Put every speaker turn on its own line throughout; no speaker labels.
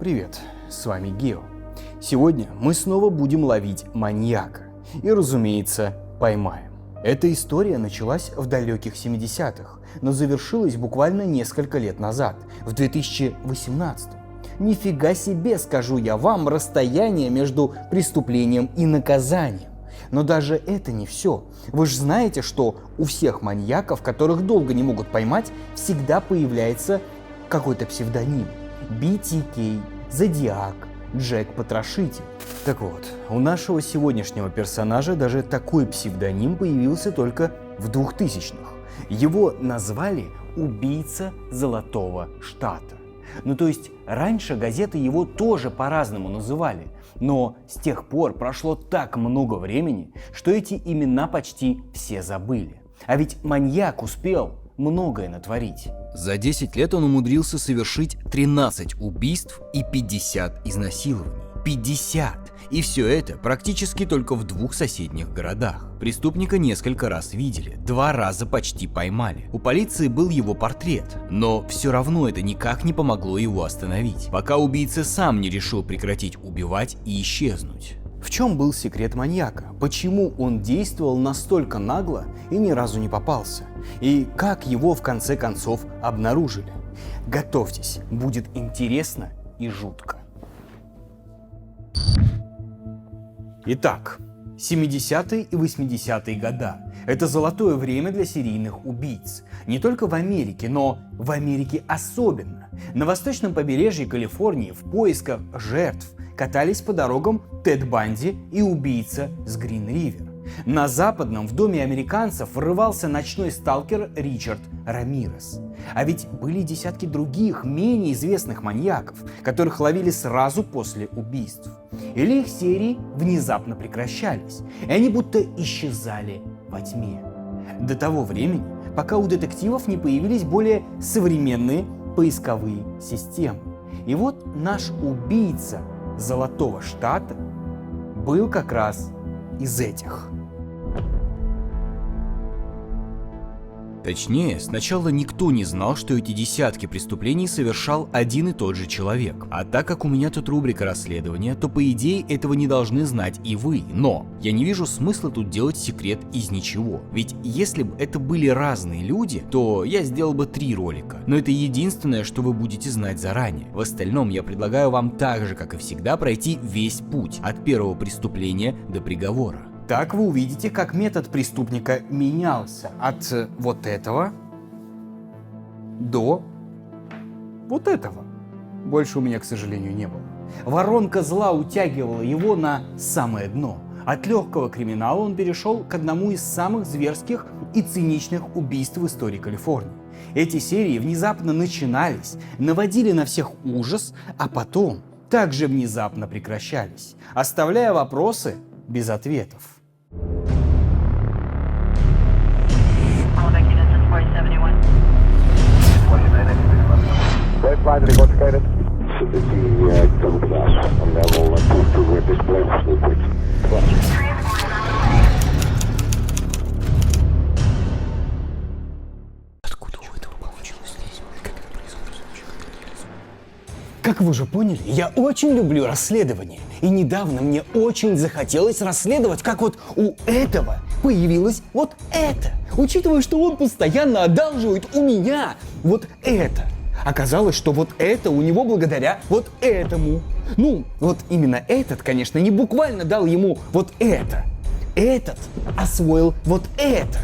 Привет, с вами Гео. Сегодня мы снова будем ловить маньяка. И, разумеется, поймаем. Эта история началась в далеких 70-х, но завершилась буквально несколько лет назад, в 2018. Нифига себе, скажу я вам, расстояние между преступлением и наказанием. Но даже это не все. Вы же знаете, что у всех маньяков, которых долго не могут поймать, всегда появляется какой-то псевдоним. BTK, Зодиак, Джек Потрошитель. Так вот, у нашего сегодняшнего персонажа даже такой псевдоним появился только в 2000-х. Его назвали «Убийца Золотого Штата». Ну то есть раньше газеты его тоже по-разному называли, но с тех пор прошло так много времени, что эти имена почти все забыли. А ведь маньяк успел многое натворить. За 10 лет он умудрился совершить 13 убийств и 50 изнасилований. 50! И все это практически только в 2 соседних городах. Преступника несколько раз видели, 2 раза почти поймали. У полиции был его портрет, но все равно это никак не помогло его остановить, пока убийца сам не решил прекратить убивать и исчезнуть. В чем был секрет маньяка? Почему он действовал настолько нагло и ни разу не попался? И как его в конце концов обнаружили? Готовьтесь, будет интересно и жутко. Итак, 70-е и 80-е года – это золотое время для серийных убийц. Не только в Америке, но в Америке особенно. На восточном побережье Калифорнии в поисках жертв катались по дорогам Тед Банди и убийца с Грин-Ривер. На западном в доме американцев врывался ночной сталкер Ричард Рамирес. А ведь были десятки других, менее известных маньяков, которых ловили сразу после убийств. Или их серии внезапно прекращались, и они будто исчезали во тьме. До того времени, пока у детективов не появились более современные поисковые системы. И вот наш убийца Золотого Штата был как раз из этих. Точнее, сначала никто не знал, что эти десятки преступлений совершал один и тот же человек. А так как у меня тут рубрика расследования, то по идее этого не должны знать и вы. Но я не вижу смысла тут делать секрет из ничего. Ведь если бы это были разные люди, то я сделал бы 3 ролика. Но это единственное, что вы будете знать заранее. В остальном я предлагаю вам так же, как и всегда, пройти весь путь от первого преступления до приговора. Так вы увидите, как метод преступника менялся от вот этого до вот этого. Больше у меня, к сожалению, не было. Воронка зла утягивала его на самое дно. От легкого криминала он перешел к одному из самых зверских и циничных убийств в истории Калифорнии. Эти серии внезапно начинались, наводили на всех ужас, а потом также внезапно прекращались, оставляя вопросы без ответов. Откуда у этого получилось лезть? Как это происходит? Как вы уже поняли, я очень люблю расследования. И недавно мне очень захотелось расследовать, как вот у этого появилось вот это. Учитывая, что он постоянно одалживает у меня вот это. Оказалось, что вот это у него благодаря вот этому. Ну, вот именно этот, конечно, не буквально дал ему вот это. Этот освоил вот это.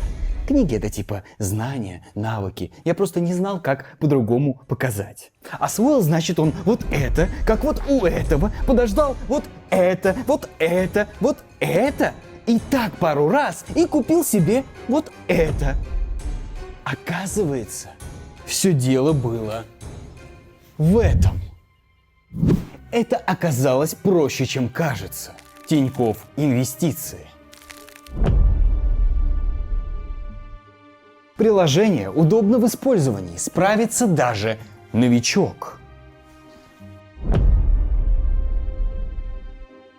Книги — это типа знания, навыки. Я просто не знал, как по-другому показать. Освоил, значит, он вот это, как вот у этого, подождал вот это, вот это, вот это. И так пару раз, и купил себе вот это. Оказывается, все дело было в этом. Это оказалось проще, чем кажется. Тинькофф Инвестиции. Приложение удобно в использовании, справится даже новичок.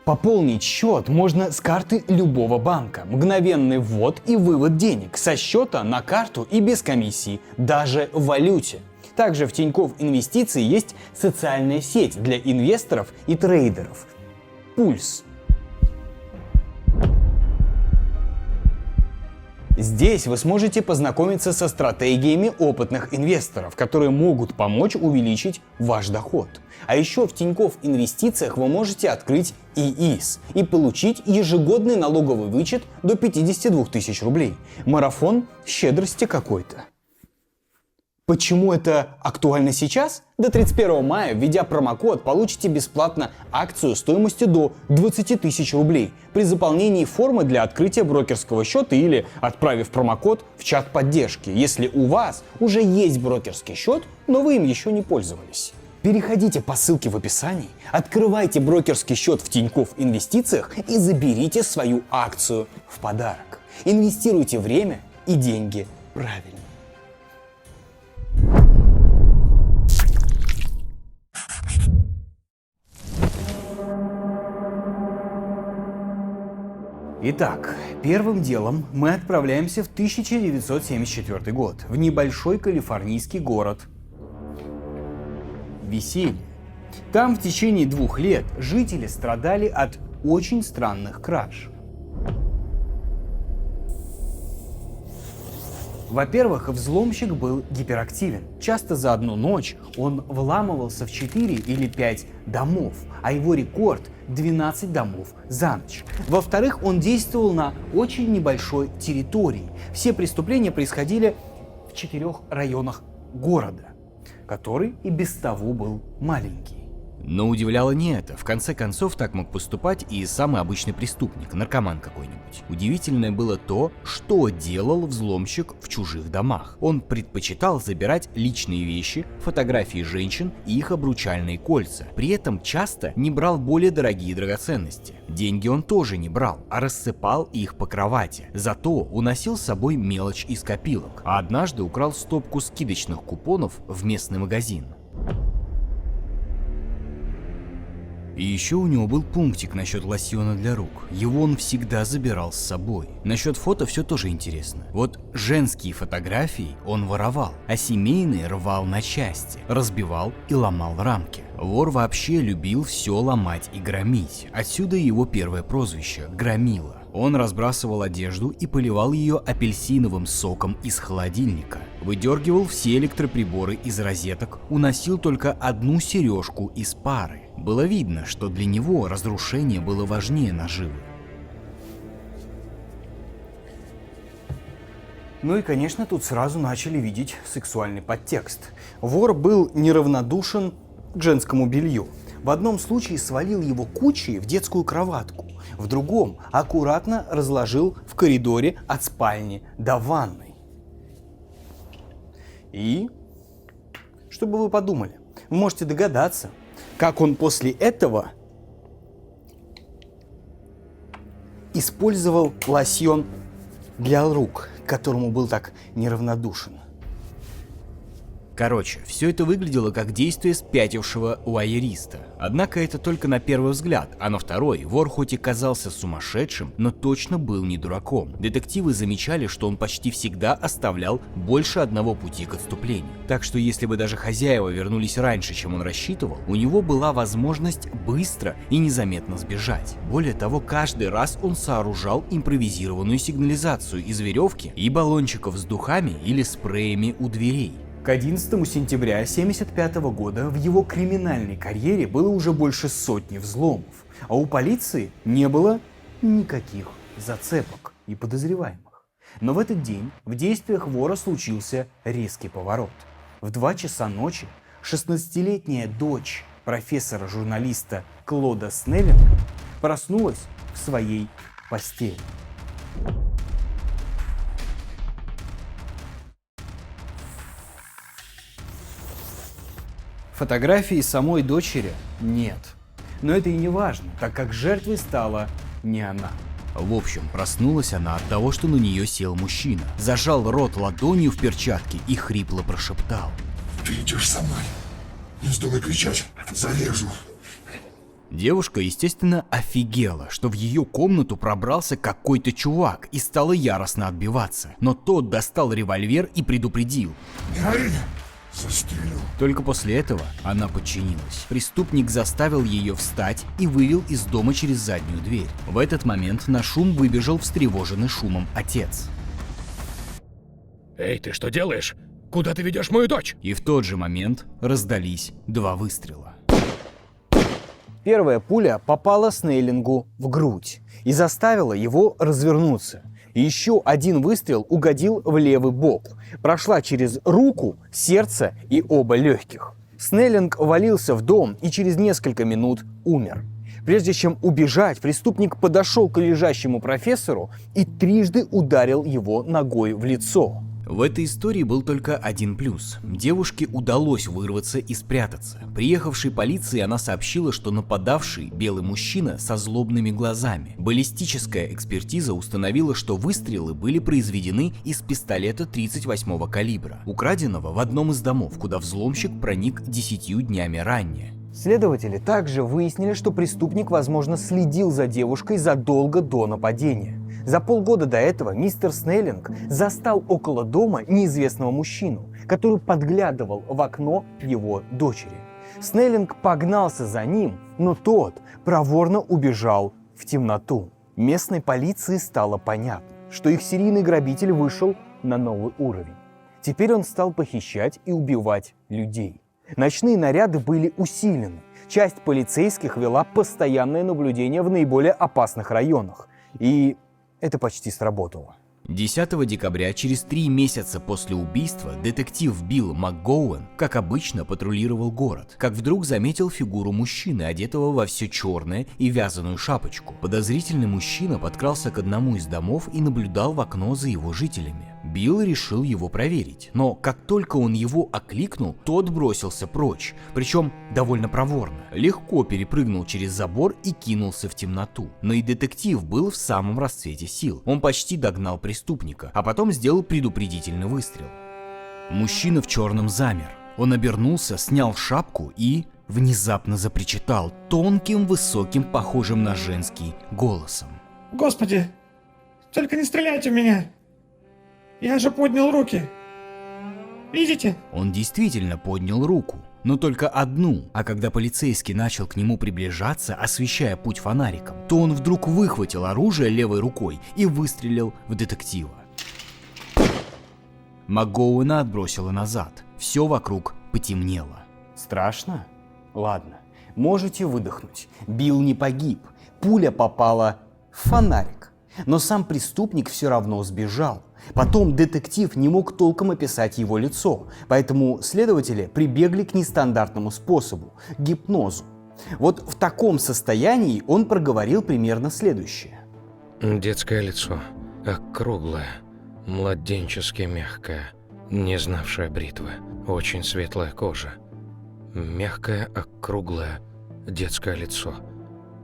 Пополнить счет можно с карты любого банка. Мгновенный ввод и вывод денег со счета на карту и без комиссии, даже в валюте. Также в Тинькофф Инвестиции есть социальная сеть для инвесторов и трейдеров – Пульс. Здесь вы сможете познакомиться со стратегиями опытных инвесторов, которые могут помочь увеличить ваш доход. А еще в Тинькофф Инвестициях вы можете открыть ИИС и получить ежегодный налоговый вычет до 52 тысяч рублей. Марафон щедрости какой-то. Почему это актуально сейчас? До 31 мая, введя промокод, получите бесплатно акцию стоимостью до 20 тысяч рублей при заполнении формы для открытия брокерского счета или отправив промокод в чат поддержки, если у вас уже есть брокерский счет, но вы им еще не пользовались. Переходите по ссылке в описании, открывайте брокерский счет в Тинькофф Инвестициях и заберите свою акцию в подарок. Инвестируйте время и деньги правильно. Итак, первым делом мы отправляемся в 1974 год, в небольшой калифорнийский город Веселье. Там в течение 2 лет жители страдали от очень странных краж. Во-первых, взломщик был гиперактивен. Часто за одну ночь он вламывался в 4 или 5 домов, а его рекорд — 12 домов за ночь. Во-вторых, он действовал на очень небольшой территории. Все преступления происходили в 4 районах города, который и без того был маленький. Но удивляло не это. В конце концов, так мог поступать и самый обычный преступник, наркоман какой-нибудь. Удивительное было то, что делал взломщик в чужих домах. Он предпочитал забирать личные вещи, фотографии женщин и их обручальные кольца. При этом часто не брал более дорогие драгоценности. Деньги он тоже не брал, а рассыпал их по кровати. Зато уносил с собой мелочь из копилок. А однажды украл стопку скидочных купонов в местный магазин. И еще у него был пунктик насчет лосьона для рук. Его он всегда забирал с собой. Насчет фото все тоже интересно. Вот женские фотографии он воровал, а семейные рвал на части, разбивал и ломал рамки. Вор вообще любил все ломать и громить. Отсюда его первое прозвище – Громила. Он разбрасывал одежду и поливал ее апельсиновым соком из холодильника. Выдергивал все электроприборы из розеток, уносил только одну сережку из пары. Было видно, что для него разрушение было важнее наживы. Ну и, конечно, тут сразу начали видеть сексуальный подтекст. Вор был неравнодушен к женскому белью. В одном случае свалил его кучей в детскую кроватку, в другом аккуратно разложил в коридоре от спальни до ванной. И, чтобы вы подумали, вы можете догадаться, как он после этого использовал лосьон для рук, к которому был так неравнодушен. Короче, все это выглядело как действие спятившего вуайериста. Однако это только на первый взгляд, а на второй вор хоть и казался сумасшедшим, но точно был не дураком. Детективы замечали, что он почти всегда оставлял больше одного пути к отступлению. Так что если бы даже хозяева вернулись раньше, чем он рассчитывал, у него была возможность быстро и незаметно сбежать. Более того, каждый раз он сооружал импровизированную сигнализацию из веревки и баллончиков с духами или спреями у дверей. К 11 сентября 1975 года в его криминальной карьере было уже больше сотни взломов, а у полиции не было никаких зацепок и подозреваемых. Но в этот день в действиях вора случился резкий поворот. В 2 часа ночи 16-летняя дочь профессора-журналиста Клода Снеллинга проснулась в своей постели. Фотографии самой дочери нет. Но это и не важно, так как жертвой стала не она. В общем, проснулась она от того, что на нее сел мужчина, зажал рот ладонью в перчатке и хрипло прошептал:
«Ты идешь со мной. Не вздумай кричать, зарежу».
Девушка, естественно, офигела, что в ее комнату пробрался какой-то чувак и стала яростно отбиваться. Но тот достал револьвер и предупредил:
«Героиня, Застрелю.
Только после этого она подчинилась. Преступник заставил ее встать и вывел из дома через заднюю дверь. В этот момент на шум выбежал встревоженный шумом отец.
Эй, ты что делаешь? Куда ты ведешь мою дочь?
И в тот же момент раздались 2 выстрела. Первая пуля попала Снейлингу в грудь и заставила его развернуться. Еще один выстрел угодил в левый бок, прошла через руку, сердце и оба легких. Снейлинг валился в дом и через несколько минут умер. Прежде чем убежать, преступник подошел к лежащему профессору и трижды ударил его ногой в лицо. В этой истории был только один плюс. Девушке удалось вырваться и спрятаться. Приехавшей полиции она сообщила, что нападавший белый мужчина со злобными глазами. Баллистическая экспертиза установила, что выстрелы были произведены из пистолета 38-го калибра, украденного в одном из домов, куда взломщик проник 10 днями ранее. Следователи также выяснили, что преступник, возможно, следил за девушкой задолго до нападения. За полгода до этого мистер Снейлинг застал около дома неизвестного мужчину, который подглядывал в окно его дочери. Снейлинг погнался за ним, но тот проворно убежал в темноту. Местной полиции стало понятно, что их серийный грабитель вышел на новый уровень. Теперь он стал похищать и убивать людей. Ночные наряды были усилены. Часть полицейских вела постоянное наблюдение в наиболее опасных районах. И это почти сработало. 10 декабря, через 3 месяца после убийства, детектив Билл МакГоуэн, как обычно, патрулировал город, как вдруг заметил фигуру мужчины, одетого во все черное и вязаную шапочку. Подозрительный мужчина подкрался к одному из домов и наблюдал в окно за его жителями. Билл решил его проверить, но как только он его окликнул, тот бросился прочь, причем довольно проворно. Легко перепрыгнул через забор и кинулся в темноту. Но и детектив был в самом расцвете сил. Он почти догнал преступника, а потом сделал предупредительный выстрел. Мужчина в черном замер. Он обернулся, снял шапку и внезапно запричитал тонким, высоким, похожим на женский голосом.
Господи, только не стреляйте в меня! Я же поднял руки! Видите?
Он действительно поднял руку, но только одну, а когда полицейский начал к нему приближаться, освещая путь фонариком, то он вдруг выхватил оружие левой рукой и выстрелил в детектива. МакГоуэна отбросило назад, все вокруг потемнело. Страшно? Ладно, можете выдохнуть. Билл не погиб, пуля попала в фонарик, но сам преступник все равно сбежал. Потом детектив не мог толком описать его лицо, поэтому следователи прибегли к нестандартному способу – гипнозу. Вот в таком состоянии он проговорил примерно следующее.
Детское лицо, округлое, младенчески мягкое, не знавшее бритвы, очень светлая кожа. Мягкое, округлое, детское лицо.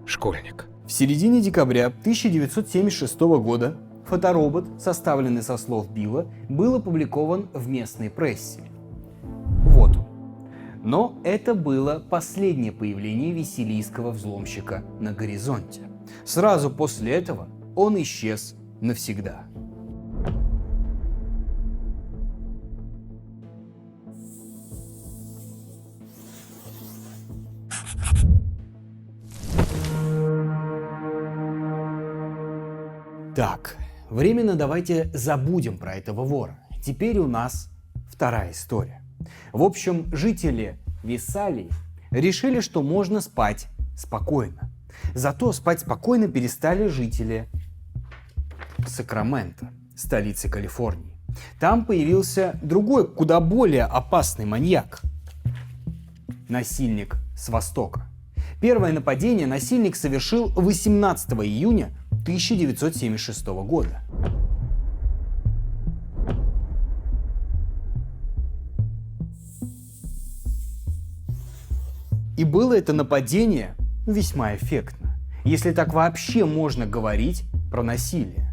Школьник.
В середине декабря 1976 года фоторобот, составленный со слов Билла, был опубликован в местной прессе. Вот он. Но это было последнее появление весилийского взломщика на горизонте. Сразу после этого он исчез навсегда. Так, временно давайте забудем про этого вора. Теперь у нас вторая история. В общем, жители Весалии решили, что можно спать спокойно. Зато спать спокойно перестали жители Сакраменто, столицы Калифорнии. Там появился другой, куда более опасный маньяк. Насильник с Востока. Первое нападение насильник совершил 18 июня 1976 года. И было это нападение весьма эффектно, если так вообще можно говорить про насилие.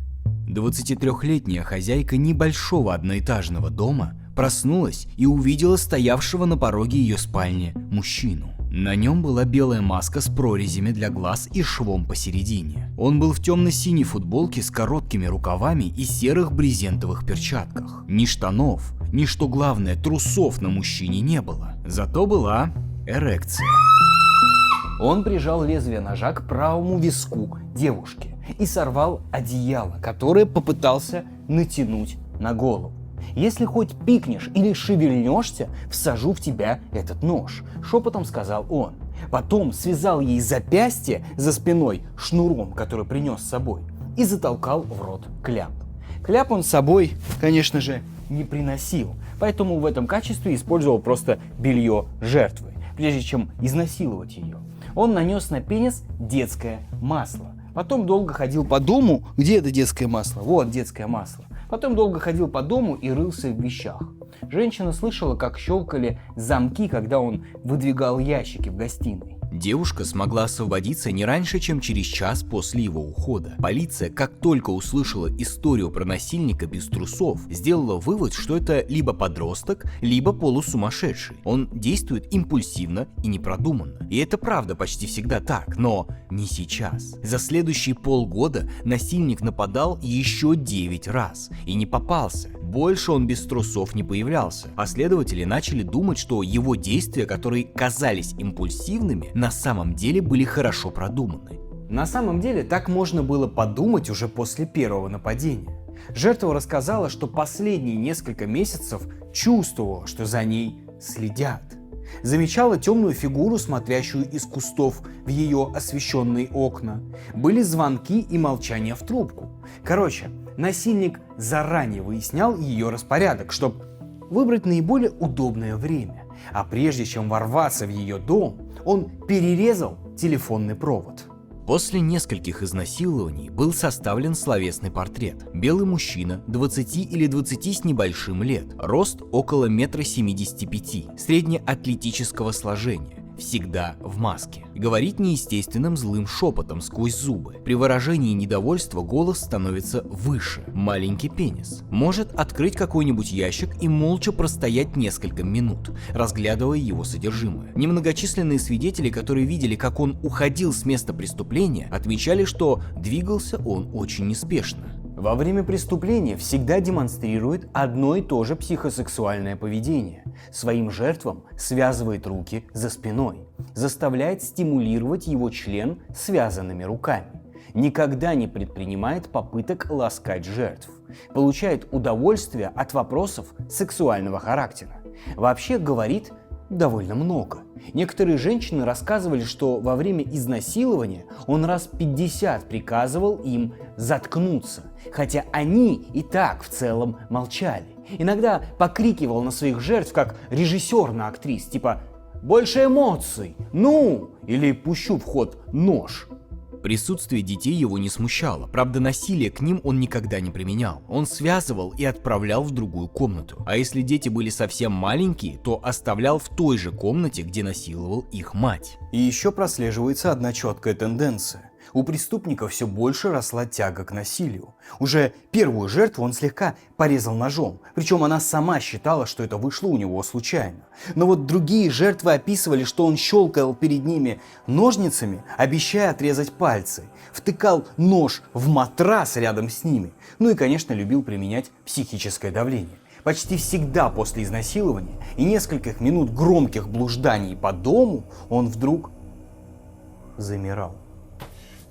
23-летняя хозяйка небольшого одноэтажного дома проснулась и увидела стоявшего на пороге ее спальни мужчину. На нем была белая маска с прорезями для глаз и швом посередине. Он был в темно-синей футболке с короткими рукавами и серых брезентовых перчатках. Ни штанов, ни что главное, трусов на мужчине не было. Зато была эрекция. Он прижал лезвие ножа к правому виску девушки и сорвал одеяло, которое попытался натянуть на голову. «Если хоть пикнешь или шевельнешься, всажу в тебя этот нож», — шепотом сказал он. Потом связал ей запястье за спиной шнуром, который принес с собой, и затолкал в рот кляп. Кляп он с собой, конечно же, не приносил, поэтому в этом качестве использовал просто белье жертвы, прежде чем изнасиловать ее. Он нанес на пенис детское масло. Потом долго ходил по дому. Где это детское масло? Вот детское масло. Потом долго ходил по дому и рылся в вещах. Женщина слышала, как щелкали замки, когда он выдвигал ящики в гостиной. Девушка смогла освободиться не раньше, чем через час после его ухода. Полиция, как только услышала историю про насильника без трусов, сделала вывод, что это либо подросток, либо полусумасшедший. Он действует импульсивно и непродуманно. И это правда почти всегда так, но не сейчас. За следующие полгода насильник нападал еще 9 раз и не попался. Больше он без трусов не появлялся, а следователи начали думать, что его действия, которые казались импульсивными, на самом деле были хорошо продуманы. На самом деле так можно было подумать уже после первого нападения. Жертва рассказала, что последние несколько месяцев чувствовала, что за ней следят. Замечала темную фигуру, смотрящую из кустов в ее освещенные окна. Были звонки и молчание в трубку. Короче, насильник заранее выяснял ее распорядок, чтобы выбрать наиболее удобное время. А прежде чем ворваться в ее дом, он перерезал телефонный провод. После нескольких изнасилований был составлен словесный портрет. Белый мужчина, 20 или 20 с небольшим лет, рост около 1,75 м, среднеатлетического сложения. Всегда в маске. Говорит неестественным злым шепотом сквозь зубы. При выражении недовольства голос становится выше. Маленький пенис. Может открыть какой-нибудь ящик и молча простоять несколько минут, разглядывая его содержимое. Немногочисленные свидетели, которые видели, как он уходил с места преступления, отмечали, что двигался он очень неспешно. Во время преступления всегда демонстрирует одно и то же психосексуальное поведение. Своим жертвам связывает руки за спиной, заставляет стимулировать его член связанными руками, никогда не предпринимает попыток ласкать жертв, получает удовольствие от вопросов сексуального характера. Вообще говорит довольно много. Некоторые женщины рассказывали, что во время изнасилования он раз 50 приказывал им заткнуться, хотя они и так в целом молчали. Иногда покрикивал на своих жертв, как режиссер на актрис, типа «больше эмоций! Ну!» или «пущу в ход нож». Присутствие детей его не смущало, правда насилие к ним он никогда не применял. Он связывал и отправлял в другую комнату. А если дети были совсем маленькие, то оставлял в той же комнате, где насиловал их мать. И еще прослеживается одна четкая тенденция. У преступника все больше росла тяга к насилию. Уже первую жертву он слегка порезал ножом, причем она сама считала, что это вышло у него случайно. Но вот другие жертвы описывали, что он щелкал перед ними ножницами, обещая отрезать пальцы, втыкал нож в матрас рядом с ними, ну и, конечно, любил применять психическое давление. Почти всегда после изнасилования и нескольких минут громких блужданий по дому он вдруг замирал.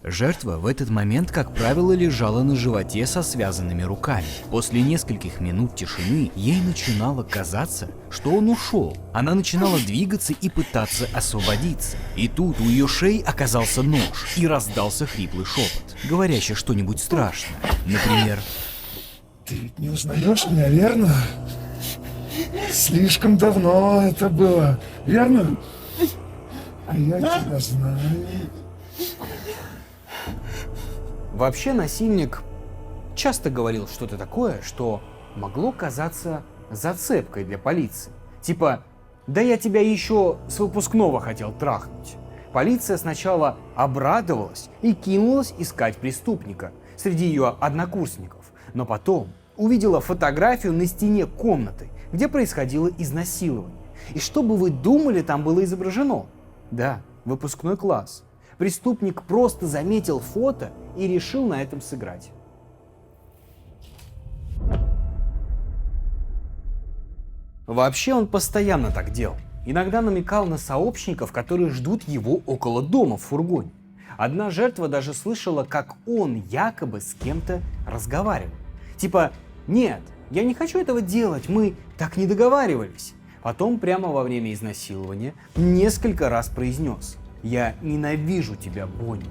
Жертва в этот момент, как правило, лежала на животе со связанными руками. После нескольких минут тишины ей начинало казаться, что он ушел. Она начинала двигаться и пытаться освободиться. И тут у ее шеи оказался нож и раздался хриплый шепот, говорящий что-нибудь страшное. Например:
Ты ведь не узнаешь меня, верно? Слишком давно это было, верно? А я тебя знаю.
Вообще насильник часто говорил что-то такое, что могло казаться зацепкой для полиции. Типа «да я тебя еще с выпускного хотел трахнуть». Полиция сначала обрадовалась и кинулась искать преступника среди ее однокурсников, но потом увидела фотографию на стене комнаты, где происходило изнасилование. И что бы вы думали, там было изображено? Да, выпускной класс. Преступник просто заметил фото и решил на этом сыграть. Вообще он постоянно так делал. Иногда намекал на сообщников, которые ждут его около дома в фургоне. Одна жертва даже слышала, как он якобы с кем-то разговаривал. Типа: «Нет, я не хочу этого делать, мы так не договаривались». Потом прямо во время изнасилования несколько раз произнес: «Я ненавижу тебя, Бонни».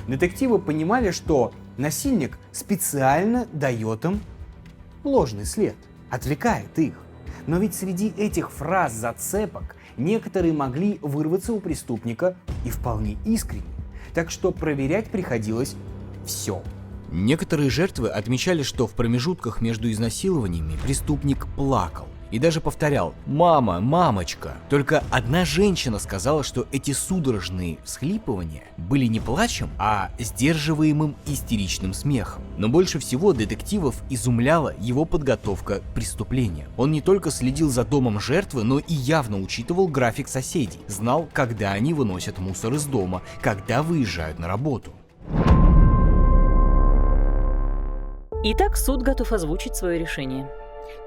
Детективы понимали, что насильник специально дает им ложный след, отвлекает их. Но ведь среди этих фраз зацепок некоторые могли вырваться у преступника и вполне искренне. Так что проверять приходилось все. Некоторые жертвы отмечали, что в промежутках между изнасилованиями преступник плакал и даже повторял «мама, мамочка». Только одна женщина сказала, что эти судорожные всхлипывания были не плачем, а сдерживаемым истеричным смехом. Но больше всего детективов изумляла его подготовка к преступлению. Он не только следил за домом жертвы, но и явно учитывал график соседей, знал, когда они выносят мусор из дома, когда выезжают на работу.
Итак, суд готов озвучить свое решение.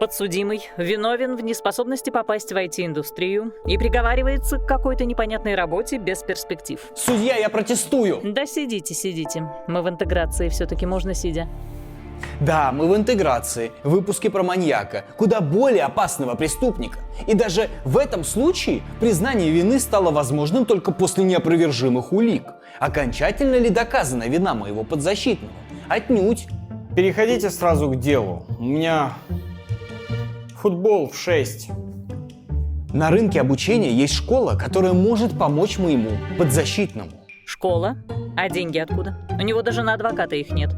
Подсудимый виновен в неспособности попасть в IT-индустрию и приговаривается к какой-то непонятной работе без перспектив.
Судья, я протестую!
Да сидите. Мы в интеграции, все-таки можно сидя.
Да, мы в интеграции, в выпуске про маньяка, куда более опасного преступника. И даже в этом случае признание вины стало возможным только после неопровержимых улик. Окончательно ли доказана вина моего подзащитного? Отнюдь. Переходите сразу к делу. У меня футбол в 6. На рынке обучения есть школа, которая может помочь моему подзащитному.
Школа? А деньги откуда? У него даже на адвоката их нет.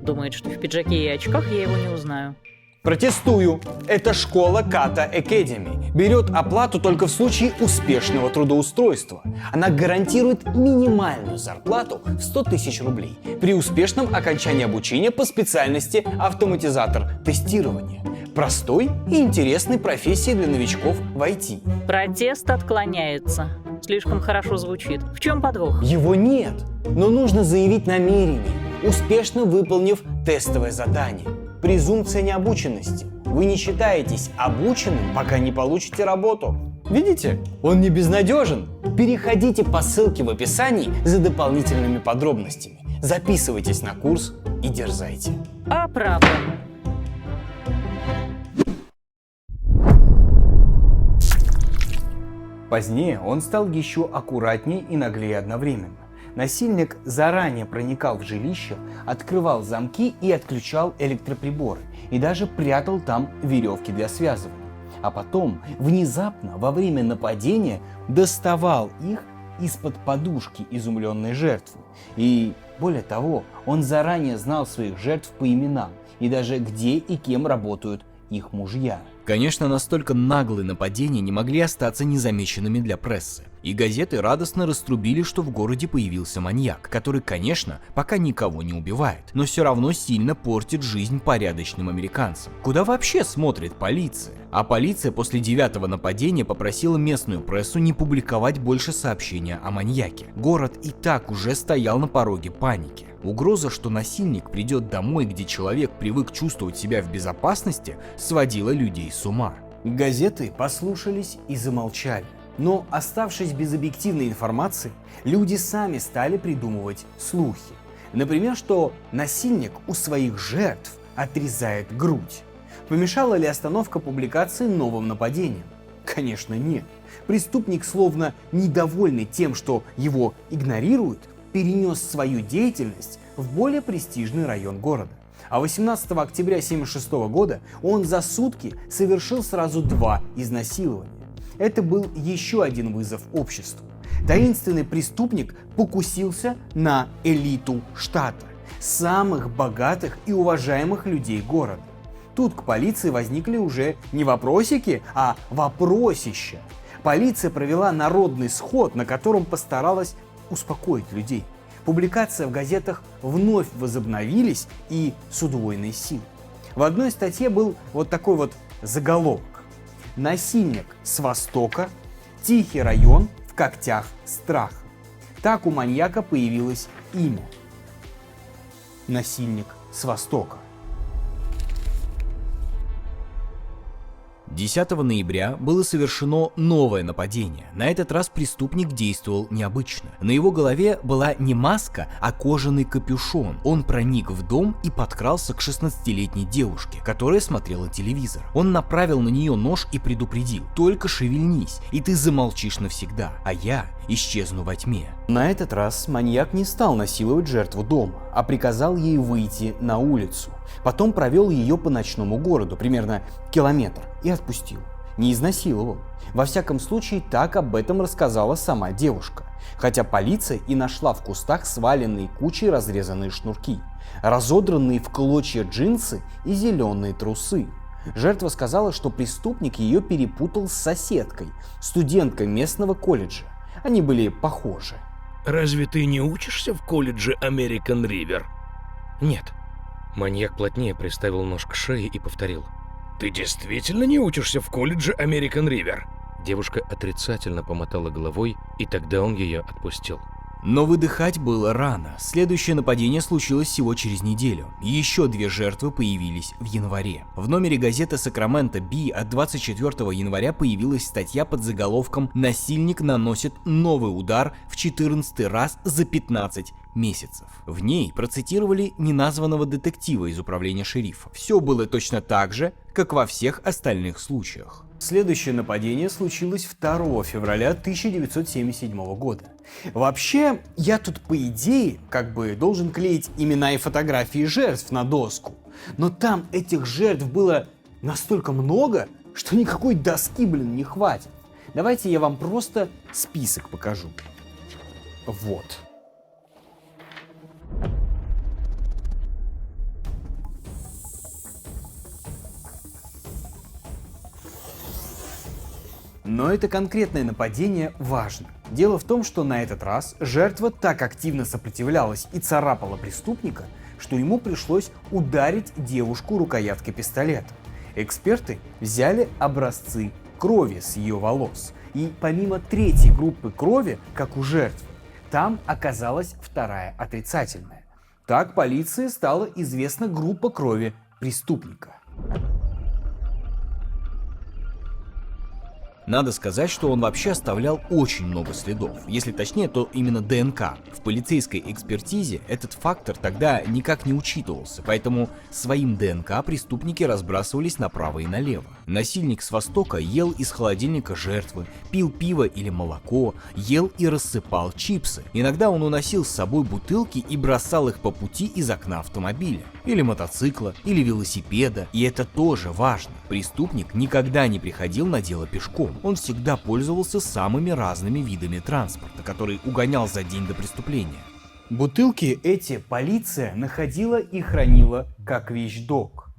Думает, что в пиджаке и очках я его не узнаю.
Протестую. Это школа Kata Academy. Берет оплату только в случае успешного трудоустройства. Она гарантирует минимальную зарплату в 100 тысяч рублей при успешном окончании обучения по специальности автоматизатор тестирования. Простой и интересной профессии для новичков в IT.
Протест отклоняется. Слишком хорошо звучит. В чем подвох?
Его нет, но нужно заявить намерение, успешно выполнив тестовое задание. Презумпция необученности. Вы не считаетесь обученным, пока не получите работу. Видите? Он не безнадежен. Переходите по ссылке в описании за дополнительными подробностями. Записывайтесь на курс и дерзайте.
А правда?
Позднее он стал еще аккуратнее и наглее одновременно. Насильник заранее проникал в жилище, открывал замки и отключал электроприборы, и даже прятал там веревки для связывания. А потом, внезапно, во время нападения, доставал их из-под подушки изумленной жертвы. И, более того, он заранее знал своих жертв по именам, и даже где и кем работают их мужья. Конечно, настолько наглые нападения не могли остаться незамеченными для прессы. И газеты радостно раструбили, что в городе появился маньяк, который, конечно, пока никого не убивает, но все равно сильно портит жизнь порядочным американцам. Куда вообще смотрит полиция? А полиция после 9-го нападения попросила местную прессу не публиковать больше сообщения о маньяке. Город и так уже стоял на пороге паники. Угроза, что насильник придет домой, где человек привык чувствовать себя в безопасности, сводила людей с ума. Газеты послушались и замолчали. Но, оставшись без объективной информации, люди сами стали придумывать слухи. Например, что насильник у своих жертв отрезает грудь. Помешала ли остановка публикации новым нападением? Конечно, нет. Преступник, словно недовольный тем, что его игнорируют, перенес свою деятельность в более престижный район города. А 18 октября 1976 года он за сутки совершил сразу 2 изнасилования. Это был еще один вызов обществу. Таинственный преступник покусился на элиту штата, самых богатых и уважаемых людей города. Тут к полиции возникли уже не вопросики, а вопросища. Полиция провела народный сход, на котором постаралась успокоить людей. Публикации в газетах вновь возобновились и с удвоенной силой. В одной статье был вот такой вот заголовок: «Насильник с Востока, тихий район в когтях страха». Так у маньяка появилось имя. Насильник с Востока. 10 ноября было совершено новое нападение. На этот раз преступник действовал необычно. На его голове была не маска, а кожаный капюшон. Он проник в дом и подкрался к 16-летней девушке, которая смотрела телевизор. Он направил на нее нож и предупредил: «Только шевельнись, и ты замолчишь навсегда, а я исчезну во тьме». На этот раз маньяк не стал насиловать жертву дома, а приказал ей выйти на улицу. Потом провел ее по ночному городу, примерно километр, и отпустил. Не изнасиловал. Во всяком случае, так об этом рассказала сама девушка. Хотя полиция и нашла в кустах сваленные кучей разрезанные шнурки, разодранные в клочья джинсы и зеленые трусы. Жертва сказала, что преступник ее перепутал с соседкой, студенткой местного колледжа. Они были похожи.
Разве ты не учишься в колледже American River? Нет. Маньяк плотнее приставил нож к шее и повторил: «Ты действительно не учишься в колледже American River?» Девушка отрицательно помотала головой, и тогда он ее отпустил.
Но выдыхать было рано. Следующее нападение случилось всего через неделю. Еще 2 жертвы появились в январе. В номере газеты Sacramento Bee от 24 января появилась статья под заголовком «Насильник наносит новый удар в 14-й раз за 15 месяцев». В ней процитировали неназванного детектива из управления шерифа. Все было точно так же, как во всех остальных случаях. Следующее нападение случилось 2 февраля 1977 года. Вообще, я тут по идее должен клеить имена и фотографии жертв на доску. Но там этих жертв было настолько много, что никакой доски, не хватит. Давайте я вам просто список покажу. Вот. Но это конкретное нападение важно. Дело в том, что на этот раз жертва так активно сопротивлялась и царапала преступника, что ему пришлось ударить девушку рукояткой пистолета. Эксперты взяли образцы крови с ее волос, и помимо 3-й группы крови, как у жертвы, там оказалась 2-я отрицательная. Так полиции стала известна группа крови преступника. Надо сказать, что он вообще оставлял очень много следов. Если точнее, то именно ДНК. В полицейской экспертизе этот фактор тогда никак не учитывался, поэтому своим ДНК преступники разбрасывались направо и налево. Насильник с Востока ел из холодильника жертвы, пил пиво или молоко, ел и рассыпал чипсы. Иногда он уносил с собой бутылки и бросал их по пути из окна автомобиля, или мотоцикла, или велосипеда. И это тоже важно. Преступник никогда не приходил на дело пешком. Он всегда пользовался самыми разными видами транспорта, который угонял за день до преступления. Бутылки эти полиция находила и хранила как вещдок.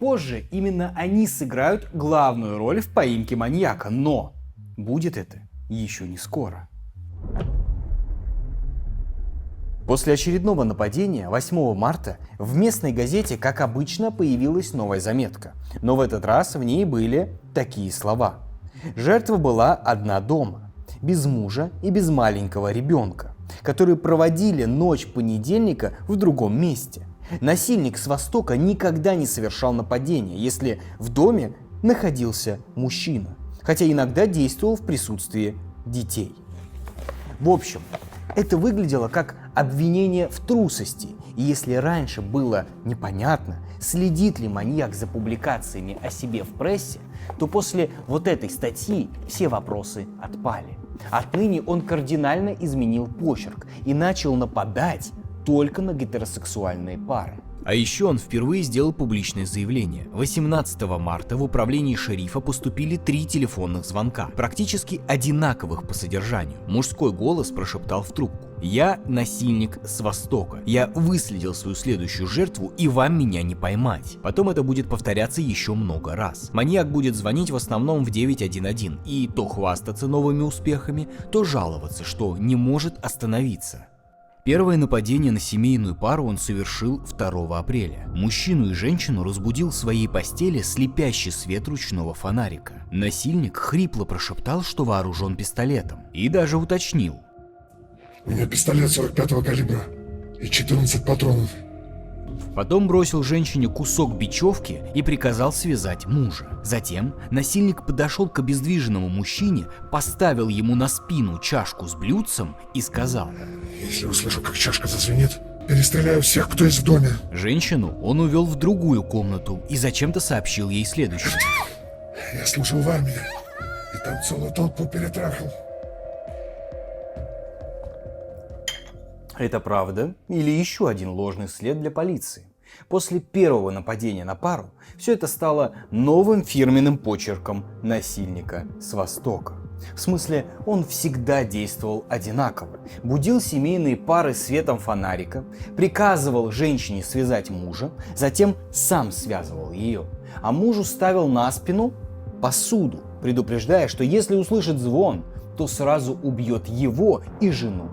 Позже именно они сыграют главную роль в поимке маньяка, но будет это еще не скоро. После очередного нападения 8 марта в местной газете, как обычно, появилась новая заметка. Но в этот раз в ней были такие слова. Жертва была одна дома, без мужа и без маленького ребенка, которые проводили ночь понедельника в другом месте. Насильник с Востока никогда не совершал нападения, если в доме находился мужчина, хотя иногда действовал в присутствии детей. В общем, это выглядело как обвинение в трусости, и если раньше было непонятно, следит ли маньяк за публикациями о себе в прессе, то после вот этой статьи все вопросы отпали. Отныне он кардинально изменил почерк и начал нападать только на гетеросексуальные пары. А еще он впервые сделал публичное заявление. 18 марта в управлении шерифа поступили 3 телефонных звонка, практически одинаковых по содержанию. Мужской голос прошептал в трубку: «Я насильник с Востока. Я выследил свою следующую жертву, и вам меня не поймать». Потом это будет повторяться еще много раз. Маньяк будет звонить в основном в 911 и то хвастаться новыми успехами, то жаловаться, что не может остановиться. Первое нападение на семейную пару он совершил 2 апреля. Мужчину и женщину разбудил в своей постели слепящий свет ручного фонарика. Насильник хрипло прошептал, что вооружен пистолетом, и даже уточнил:
У меня пистолет 45-го калибра и 14 патронов.
Потом бросил женщине кусок бечевки и приказал связать мужа. Затем насильник подошел к обездвиженному мужчине, поставил ему на спину чашку с блюдцем и сказал:
Если услышу, как чашка зазвенит, перестреляю всех, кто есть в доме.
Женщину он увел в другую комнату и зачем-то сообщил ей следующее.
Я служил в армии, и там целую толпу перетрахал.
Это правда или еще один ложный след для полиции? После первого нападения на пару все это стало новым фирменным почерком насильника с Востока. В смысле, он всегда действовал одинаково. Будил семейные пары светом фонарика, приказывал женщине связать мужа, затем сам связывал ее, а мужу ставил на спину посуду, предупреждая, что если услышит звон, то сразу убьет его и жену.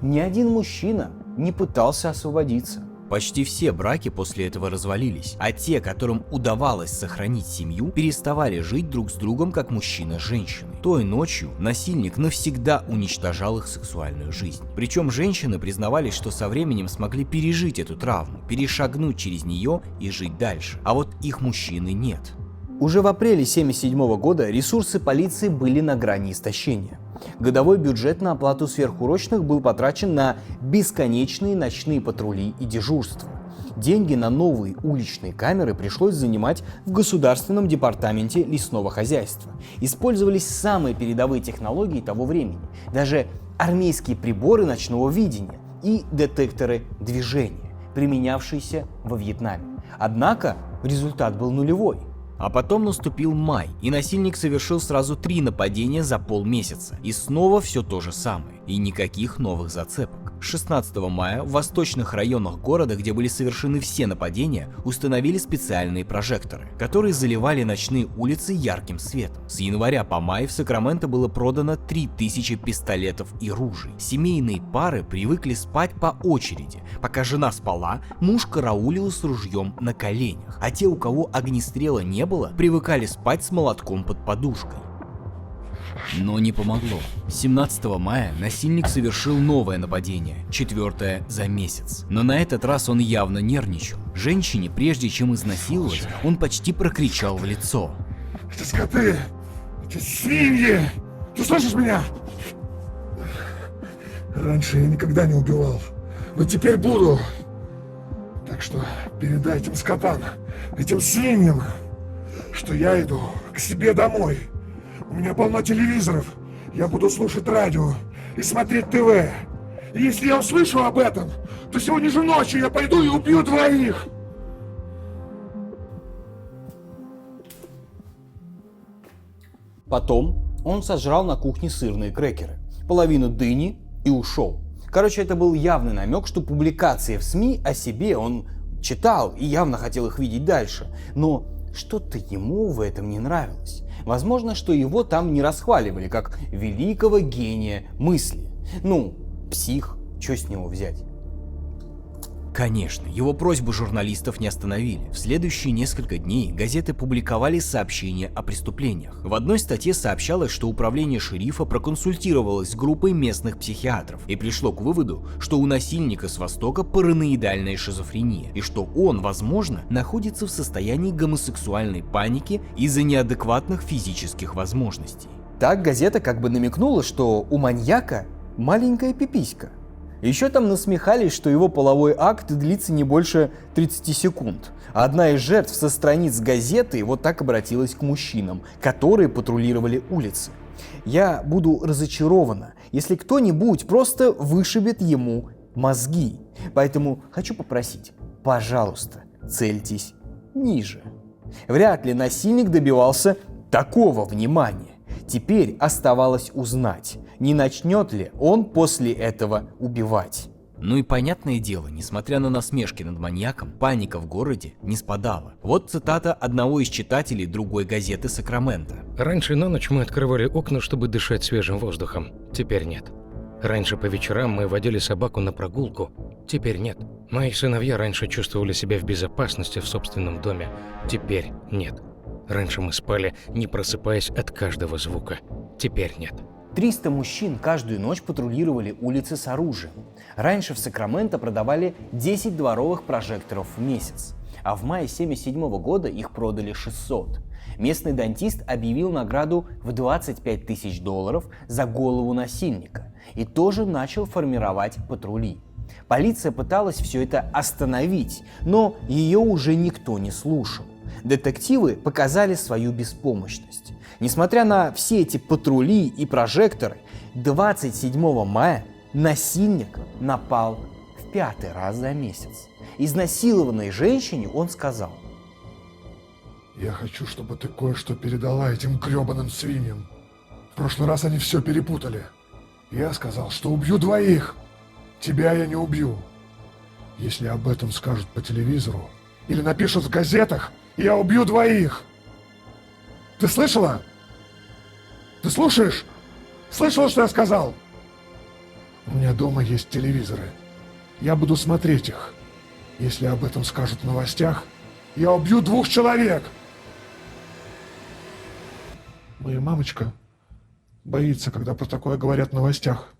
Ни один мужчина не пытался освободиться. Почти все браки после этого развалились, а те, которым удавалось сохранить семью, переставали жить друг с другом как мужчина с женщиной. Той ночью насильник навсегда уничтожал их сексуальную жизнь. Причем женщины признавались, что со временем смогли пережить эту травму, перешагнуть через нее и жить дальше. А вот их мужчины нет. Уже в апреле 1977 года ресурсы полиции были на грани истощения. Годовой бюджет на оплату сверхурочных был потрачен на бесконечные ночные патрули и дежурства. Деньги на новые уличные камеры пришлось занимать в Государственном департаменте лесного хозяйства. Использовались самые передовые технологии того времени, даже армейские приборы ночного видения и детекторы движения, применявшиеся во Вьетнаме. Однако результат был нулевой. А потом наступил май, и насильник совершил сразу 3 нападения за полмесяца. И снова все то же самое, и никаких новых зацепок. 16 мая в восточных районах города, где были совершены все нападения, установили специальные прожекторы, которые заливали ночные улицы ярким светом. С января по май в Сакраменто было продано 3000 пистолетов и ружей. Семейные пары привыкли спать по очереди. Пока жена спала, муж караулил с ружьем на коленях, а те, у кого огнестрела не было, привыкали спать с молотком под подушкой. Но не помогло. 17 мая насильник совершил новое нападение, 4-е за месяц. Но на этот раз он явно нервничал. Женщине, прежде чем изнасиловать, он почти прокричал в лицо:
Это скоты! Это свиньи! Ты слышишь меня? Раньше я никогда не убивал, но теперь буду. Так что передай этим скотам, этим свиньям, что я иду к себе домой. У меня полно телевизоров. Я буду слушать радио и смотреть ТВ. И если я услышу об этом, то сегодня же ночью я пойду и убью двоих.
Потом он сожрал на кухне сырные крекеры, половину дыни и ушел. Короче, это был явный намек, что публикации в СМИ о себе он читал и явно хотел их видеть дальше. Но что-то ему в этом не нравилось. Возможно, что его там не расхваливали как великого гения мысли. Ну, псих, что с него взять? Конечно, его просьбу журналистов не остановили. В следующие несколько дней газеты публиковали сообщения о преступлениях. В одной статье сообщалось, что управление шерифа проконсультировалось с группой местных психиатров и пришло к выводу, что у насильника с Востока параноидальная шизофрения и что он, возможно, находится в состоянии гомосексуальной паники из-за неадекватных физических возможностей. Так газета как бы намекнула, что у маньяка маленькая пиписька. Еще там насмехались, что его половой акт длится не больше 30 секунд. А одна из жертв со страниц газеты вот так обратилась к мужчинам, которые патрулировали улицы. Я буду разочарована, если кто-нибудь просто вышибет ему мозги. Поэтому хочу попросить, пожалуйста, цельтесь ниже. Вряд ли насильник добивался такого внимания. Теперь оставалось узнать, не начнет ли он после этого убивать. Ну и понятное дело, несмотря на насмешки над маньяком, паника в городе не спадала. Вот цитата одного из читателей другой газеты «Сакраменто».
Раньше на ночь мы открывали окна, чтобы дышать свежим воздухом. Теперь нет. Раньше по вечерам мы водили собаку на прогулку. Теперь нет. Мои сыновья раньше чувствовали себя в безопасности в собственном доме. Теперь нет. Раньше мы спали, не просыпаясь от каждого звука. Теперь нет.
300 мужчин каждую ночь патрулировали улицы с оружием. Раньше в Сакраменто продавали 10 дворовых прожекторов в месяц, а в мае 1977 года их продали 600. Местный дантист объявил награду в $25 тысяч за голову насильника и тоже начал формировать патрули. Полиция пыталась все это остановить, но ее уже никто не слушал. Детективы показали свою беспомощность. Несмотря на все эти патрули и прожекторы, 27 мая насильник напал в 5-й раз за месяц. Изнасилованной женщине он сказал:
Я хочу, чтобы ты кое-что передала этим гребаным свиньям. В прошлый раз они все перепутали. Я сказал, что убью 2. Тебя я не убью. Если об этом скажут по телевизору или напишут в газетах, я убью 2. Ты слышала? Ты слушаешь? Слышала, что я сказал? У меня дома есть телевизоры. Я буду смотреть их. Если об этом скажут в новостях, я убью 2 человек. Моя мамочка боится, когда про такое говорят в новостях.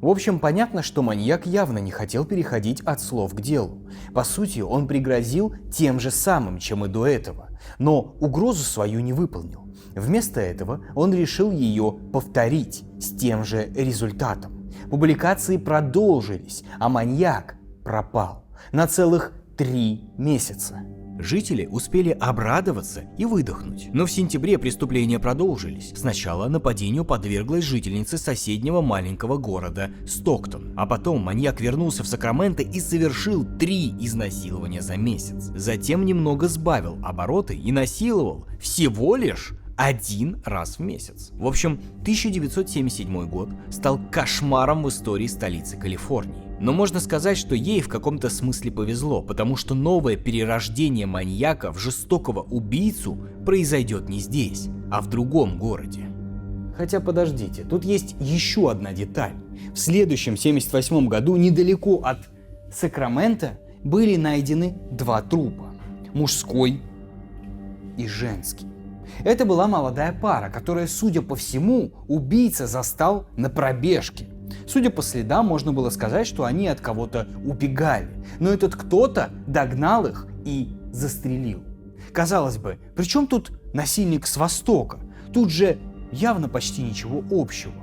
В общем, понятно, что маньяк явно не хотел переходить от слов к делу. По сути, он пригрозил тем же самым, чем и до этого, но угрозу свою не выполнил. Вместо этого он решил ее повторить с тем же результатом. Публикации продолжились, а маньяк пропал на целых 3 месяца. Жители успели обрадоваться и выдохнуть, но в сентябре преступления продолжились. Сначала нападению подверглась жительница соседнего маленького города Стоктон, а потом маньяк вернулся в Сакраменто и совершил 3 изнасилования за месяц. Затем немного сбавил обороты и насиловал всего лишь 1 раз в месяц. В общем, 1977 год стал кошмаром в истории столицы Калифорнии. Но можно сказать, что ей в каком-то смысле повезло, потому что новое перерождение маньяка в жестокого убийцу произойдет не здесь, а в другом городе. Хотя подождите, тут есть еще одна деталь. В следующем 1978 году недалеко от Сакраменто были найдены 2 трупа – мужской и женский. Это была молодая пара, которая, судя по всему, убийца застал на пробежке. Судя по следам, можно было сказать, что они от кого-то убегали, но этот кто-то догнал их и застрелил. Казалось бы, при чем тут насильник с Востока? Тут же явно почти ничего общего.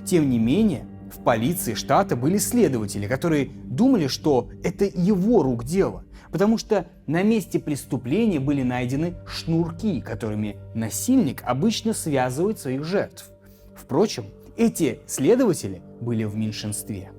Тем не менее, в полиции штата были следователи, которые думали, что это его рук дело, потому что на месте преступления были найдены шнурки, которыми насильник обычно связывает своих жертв. Впрочем, эти следователи были в меньшинстве.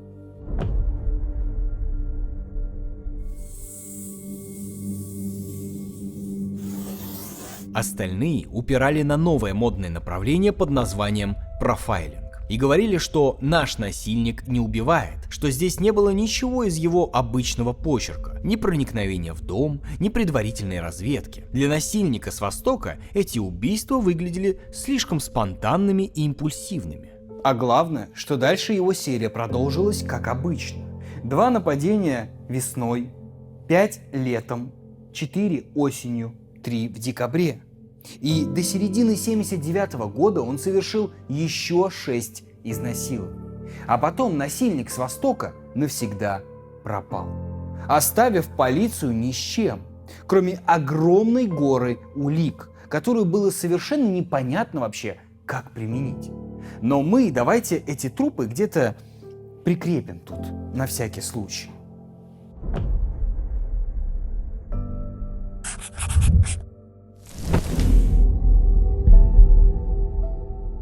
Остальные упирали на новое модное направление под названием профайлинг и говорили, что наш насильник не убивает, что здесь не было ничего из его обычного почерка, ни проникновения в дом, ни предварительной разведки. Для насильника с Востока эти убийства выглядели слишком спонтанными и импульсивными. А главное, что дальше его серия продолжилась как обычно. 2 нападения весной, 5 летом, 4 осенью, 3 в декабре. И до середины 1979 года он совершил еще 6 изнасилований. А потом насильник с Востока навсегда пропал, оставив полицию ни с чем, кроме огромной горы улик, которую было совершенно непонятно вообще, как применить. Но мы давайте эти трупы где-то прикрепим тут, на всякий случай.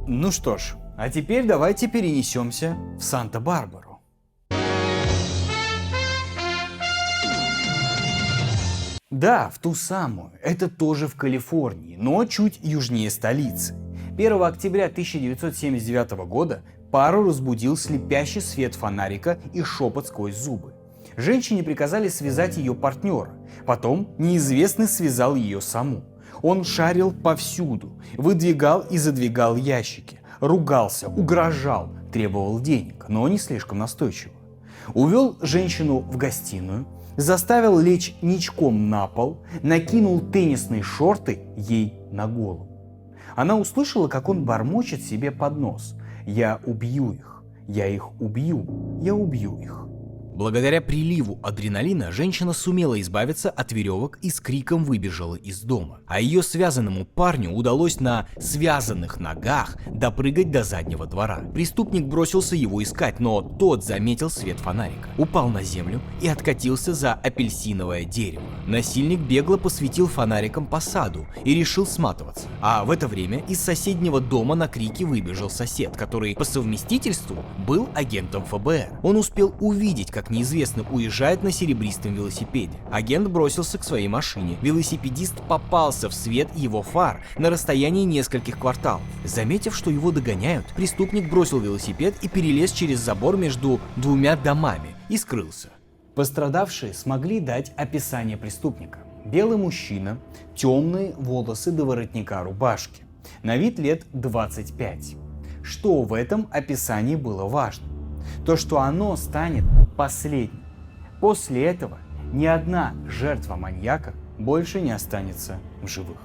Ну что ж, а теперь давайте перенесемся в Санта-Барбару. Да, в ту самую. Это тоже в Калифорнии, но чуть южнее столицы. 1 октября 1979 года пару разбудил слепящий свет фонарика и шепот сквозь зубы. Женщине приказали связать ее партнера. Потом неизвестный связал ее саму. Он шарил повсюду, выдвигал и задвигал ящики, ругался, угрожал, требовал денег, но не слишком настойчиво. Увел женщину в гостиную, заставил лечь ничком на пол, накинул теннисные шорты ей на голову. Она услышала, как он бормочет себе под нос: «Я убью их, я их убью, я убью их». Благодаря приливу адреналина женщина сумела избавиться от веревок и с криком выбежала из дома. А ее связанному парню удалось на связанных ногах допрыгать до заднего двора. Преступник бросился его искать, но тот заметил свет фонарика, упал на землю и откатился за апельсиновое дерево. Насильник бегло посветил фонариком по саду и решил сматываться. А в это время из соседнего дома на крики выбежал сосед, который по совместительству был агентом ФБР. Он успел увидеть, как неизвестный уезжает на серебристом велосипеде. Агент бросился к своей машине. Велосипедист попался в свет его фар на расстоянии нескольких кварталов. Заметив, что его догоняют, преступник бросил велосипед и перелез через забор между двумя домами и скрылся. Пострадавшие смогли дать описание преступника. Белый мужчина, темные волосы до воротника рубашки, на вид лет 25. Что в этом описании было важно? То, что оно станет последним. После этого ни одна жертва маньяка больше не останется в живых.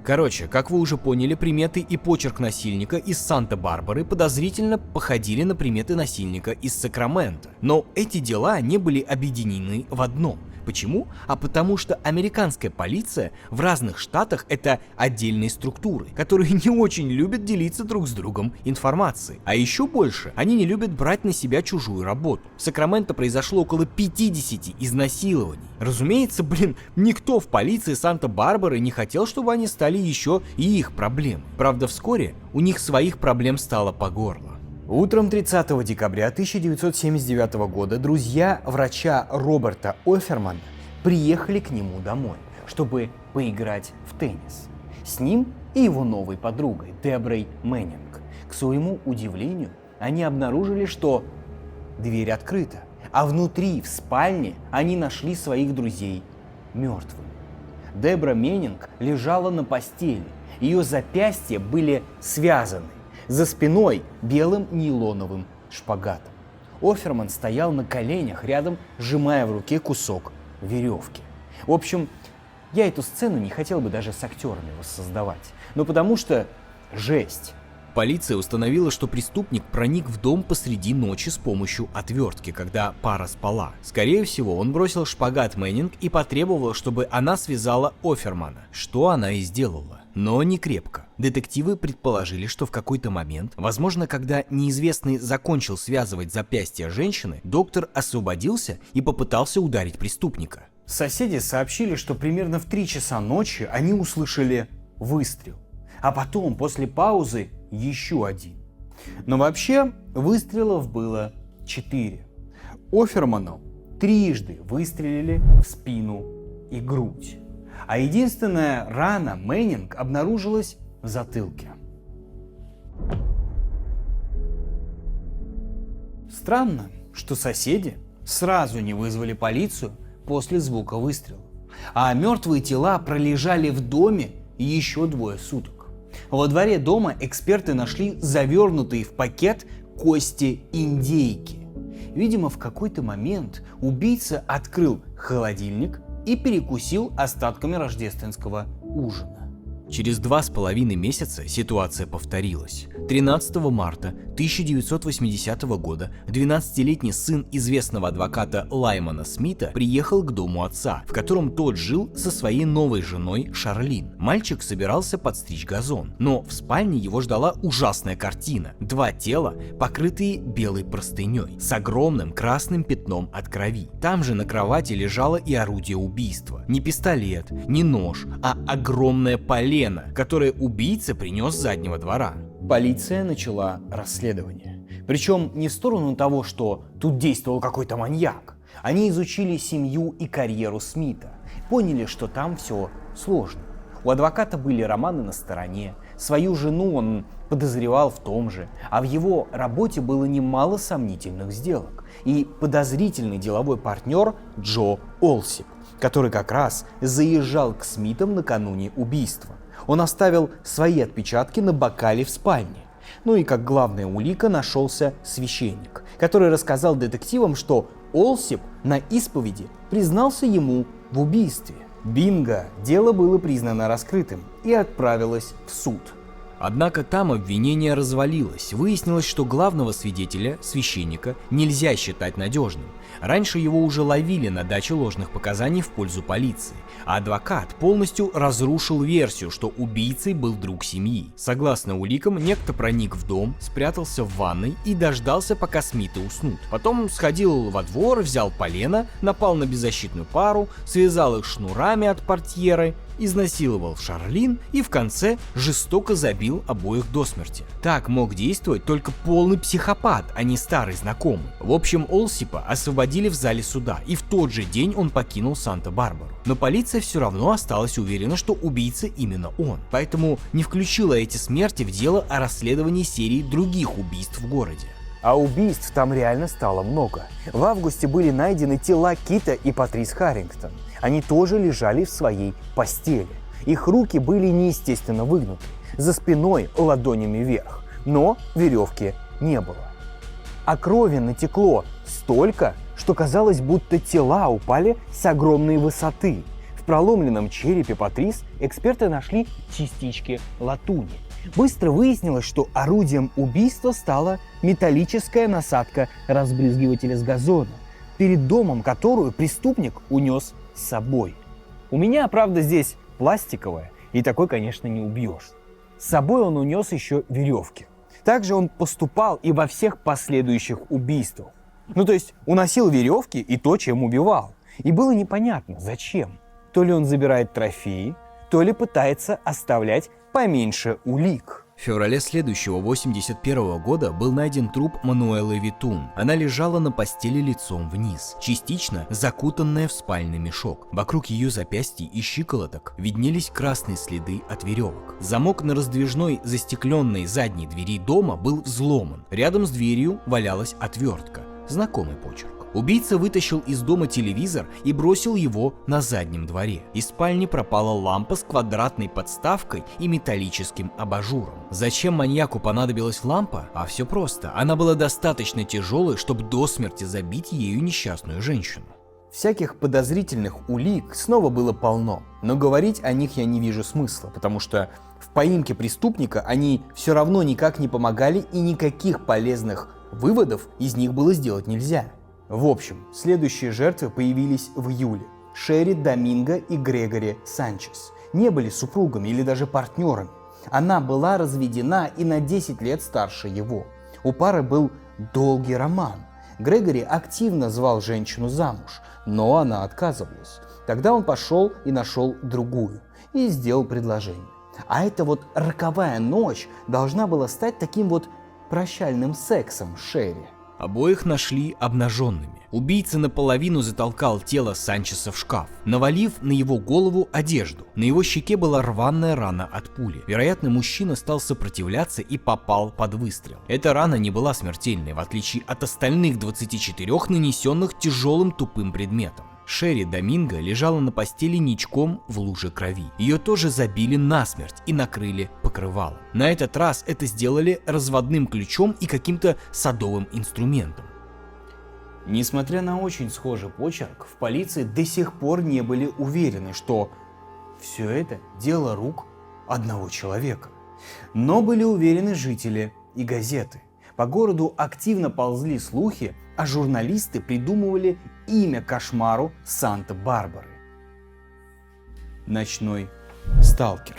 Короче, как вы уже поняли, приметы и почерк насильника из Санта-Барбары подозрительно походили на приметы насильника из Сакрамента. Но эти дела не были объединены в одном. Почему? А потому что американская полиция в разных штатах — это отдельные структуры, которые не очень любят делиться друг с другом информацией. А еще больше они не любят брать на себя чужую работу. В Сакраменто произошло около 50 изнасилований. Разумеется, никто в полиции Санта-Барбары не хотел, чтобы они стали еще и их проблемой. Правда, вскоре у них своих проблем стало по горло. Утром 30 декабря 1979 года друзья врача Роберта Офермана приехали к нему домой, чтобы поиграть в теннис. С ним и его новой подругой Деброй Мэннинг. К своему удивлению, они обнаружили, что дверь открыта, а внутри, в спальне, они нашли своих друзей мертвыми. Дебра Мэннинг лежала на постели, ее запястья были связаны. За спиной белым нейлоновым шпагатом. Оферман стоял на коленях рядом, сжимая в руке кусок веревки. В общем, я эту сцену не хотел бы даже с актерами воссоздавать. Но потому что жесть. Полиция установила, что преступник проник в дом посреди ночи с помощью отвертки, когда пара спала. Скорее всего, он бросил шпагат Мэннинг и потребовал, чтобы она связала Офермана, что она и сделала. Но не крепко. Детективы предположили, что в какой-то момент, возможно, когда неизвестный закончил связывать запястья женщины, доктор освободился и попытался ударить преступника. Соседи сообщили, что примерно в 3 часа ночи они услышали выстрел, а потом, после паузы, еще один. Но вообще выстрелов было 4. Оферману трижды выстрелили в спину и грудь. А единственная рана Мэннинг обнаружилась в затылке. Странно, что соседи сразу не вызвали полицию после звука выстрела, а мертвые тела пролежали в доме еще 2 суток. Во дворе дома эксперты нашли завернутые в пакет кости индейки. Видимо, в какой-то момент убийца открыл холодильник и перекусил остатками рождественского ужина. Через 2,5 месяца ситуация повторилась. 13 марта 1980 года 12-летний сын известного адвоката Лаймана Смита приехал к дому отца, в котором тот жил со своей новой женой Шарлин. Мальчик собирался подстричь газон, но в спальне его ждала ужасная картина. 2 тела, покрытые белой простыней, с огромным красным пятном от крови. Там же на кровати лежало и орудие убийства. Не пистолет, не нож, а огромное полено, которое убийца принес с заднего двора. Полиция начала расследование. Причем не в сторону того, что тут действовал какой-то маньяк. Они изучили семью и карьеру Смита. Поняли, что там все сложно. У адвоката были романы на стороне. Свою жену он подозревал в том же. А в его работе было немало сомнительных сделок. И подозрительный деловой партнер Джо Олсип, который как раз заезжал к Смитам накануне убийства. Он оставил свои отпечатки на бокале в спальне. Ну и как главная улика нашелся священник, который рассказал детективам, что Олсип на исповеди признался ему в убийстве. Бинго! Дело было признано раскрытым и отправилось в суд. Однако там обвинение развалилось. Выяснилось, что главного свидетеля, священника, нельзя считать надежным. Раньше его уже ловили на даче ложных показаний в пользу полиции, а адвокат полностью разрушил версию, что убийцей был друг семьи. Согласно уликам, некто проник в дом, спрятался в ванной и дождался, пока Смиты уснут. Потом сходил во двор, взял полено, напал на беззащитную пару, связал их шнурами от портьеры, изнасиловал Шарлин и в конце жестоко забил обоих до смерти. Так мог действовать только полный психопат, а не старый знакомый. В общем, Олсипа освободили в зале суда, и в тот же день он покинул Санта-Барбару. Но полиция все равно осталась уверена, что убийца именно он, поэтому не включила эти смерти в дело о расследовании серии других убийств в городе.
А убийств там реально стало много. В августе были найдены тела Кита и Патрис Харрингтон. Они тоже лежали в своей постели. Их руки были неестественно выгнуты, за спиной ладонями вверх, но веревки не было. А крови натекло столько, что казалось, будто тела упали с огромной высоты. В проломленном черепе Патрис эксперты нашли частички латуни. Быстро выяснилось, что орудием убийства стала металлическая насадка разбрызгивателя с газона, перед домом которую преступник унес с собой. У меня, правда, здесь пластиковая, и такой, конечно, не убьешь. С собой он унес еще веревки. Также он поступал и во всех последующих убийствах. Ну, то есть уносил веревки и то, чем убивал. И было непонятно, зачем. То ли он забирает трофеи, то ли пытается оставлять поменьше улик.
В феврале следующего 81 года был найден труп Мануэлы Витун. Она лежала на постели лицом вниз, частично закутанная в спальный мешок. Вокруг ее запястий и щиколоток виднелись красные следы от веревок. Замок на раздвижной застекленной задней двери дома был взломан. Рядом с дверью валялась отвертка. Знакомый почерк. Убийца вытащил из дома телевизор и бросил его на заднем дворе. Из спальни пропала лампа с квадратной подставкой и металлическим абажуром. Зачем маньяку понадобилась лампа? А все просто. Она была достаточно тяжелой, чтобы до смерти забить ею несчастную женщину. Всяких подозрительных улик снова было полно, но говорить о них я не вижу смысла, потому что в поимке преступника они все равно никак не помогали, и никаких полезных выводов из них было сделать нельзя. В общем, следующие жертвы появились в июле. Шерри Доминго и Грегори Санчес не были супругами или даже партнерами. Она была разведена и на 10 лет старше его. У пары был долгий роман. Грегори активно звал женщину замуж, но она отказывалась. Тогда он пошел и нашел другую и сделал предложение. А эта вот роковая ночь должна была стать таким вот прощальным сексом Шерри. Обоих нашли обнаженными. Убийца наполовину затолкал тело Санчеса в шкаф, навалив на его голову одежду. На его щеке была рваная рана от пули. Вероятно, мужчина стал сопротивляться и попал под выстрел. Эта рана не была смертельной, в отличие от остальных 24, нанесенных тяжелым тупым предметом. Шерри Доминго лежала на постели ничком в луже крови. Ее тоже забили насмерть и накрыли покрывалом. На этот раз это сделали разводным ключом и каким-то садовым инструментом. Несмотря на очень схожий почерк, в полиции до сих пор не были уверены, что все это дело рук одного человека. Но были уверены жители и газеты. По городу активно ползли слухи, а журналисты придумывали имя кошмару Санта-Барбары. Ночной сталкер.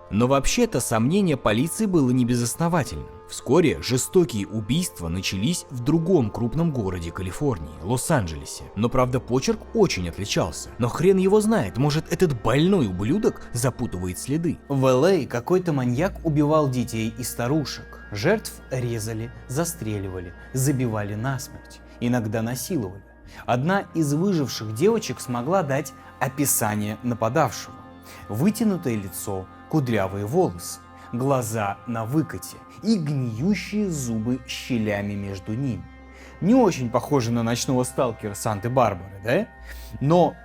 Но вообще-то сомнение полиции было не безосновательным. Вскоре жестокие убийства начались в другом крупном городе Калифорнии, Лос-Анджелесе. Но правда почерк очень отличался. Но хрен его знает, может этот больной ублюдок запутывает следы. В Л.А. какой-то маньяк убивал детей и старушек. Жертв резали, застреливали, забивали насмерть, иногда насиловали. Одна из выживших девочек смогла дать описание нападавшего. Вытянутое лицо, кудрявые волосы, глаза на выкате и гниющие зубы щелями между ними. Не очень похоже на ночного сталкера Санты-Барбары, да? Но,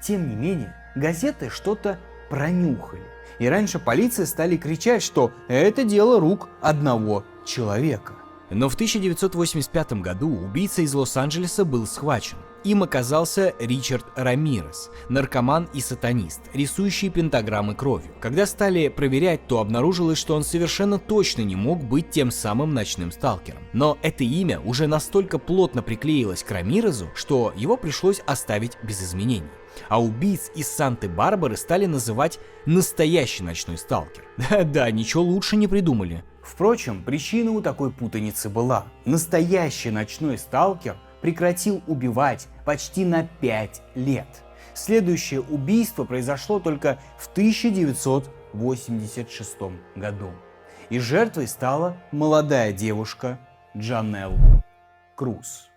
тем не менее, газеты что-то пронюхали. И раньше полиция стали кричать, что это дело рук одного человека. Но в 1985 году убийца из Лос-Анджелеса был схвачен. Им оказался Ричард Рамирес, наркоман и сатанист, рисующий пентаграммы кровью. Когда стали проверять, то обнаружилось, что он совершенно точно не мог быть тем самым ночным сталкером. Но это имя уже настолько плотно приклеилось к Рамирезу, что его пришлось оставить без изменений. А убийц из Санты-Барбары стали называть «настоящий ночной сталкер». Да-да, ничего лучше не придумали. Впрочем, причина у такой путаницы была. Настоящий ночной сталкер прекратил убивать почти на 5 лет. Следующее убийство произошло только в 1986 году. И жертвой стала молодая девушка Джанелл Круз.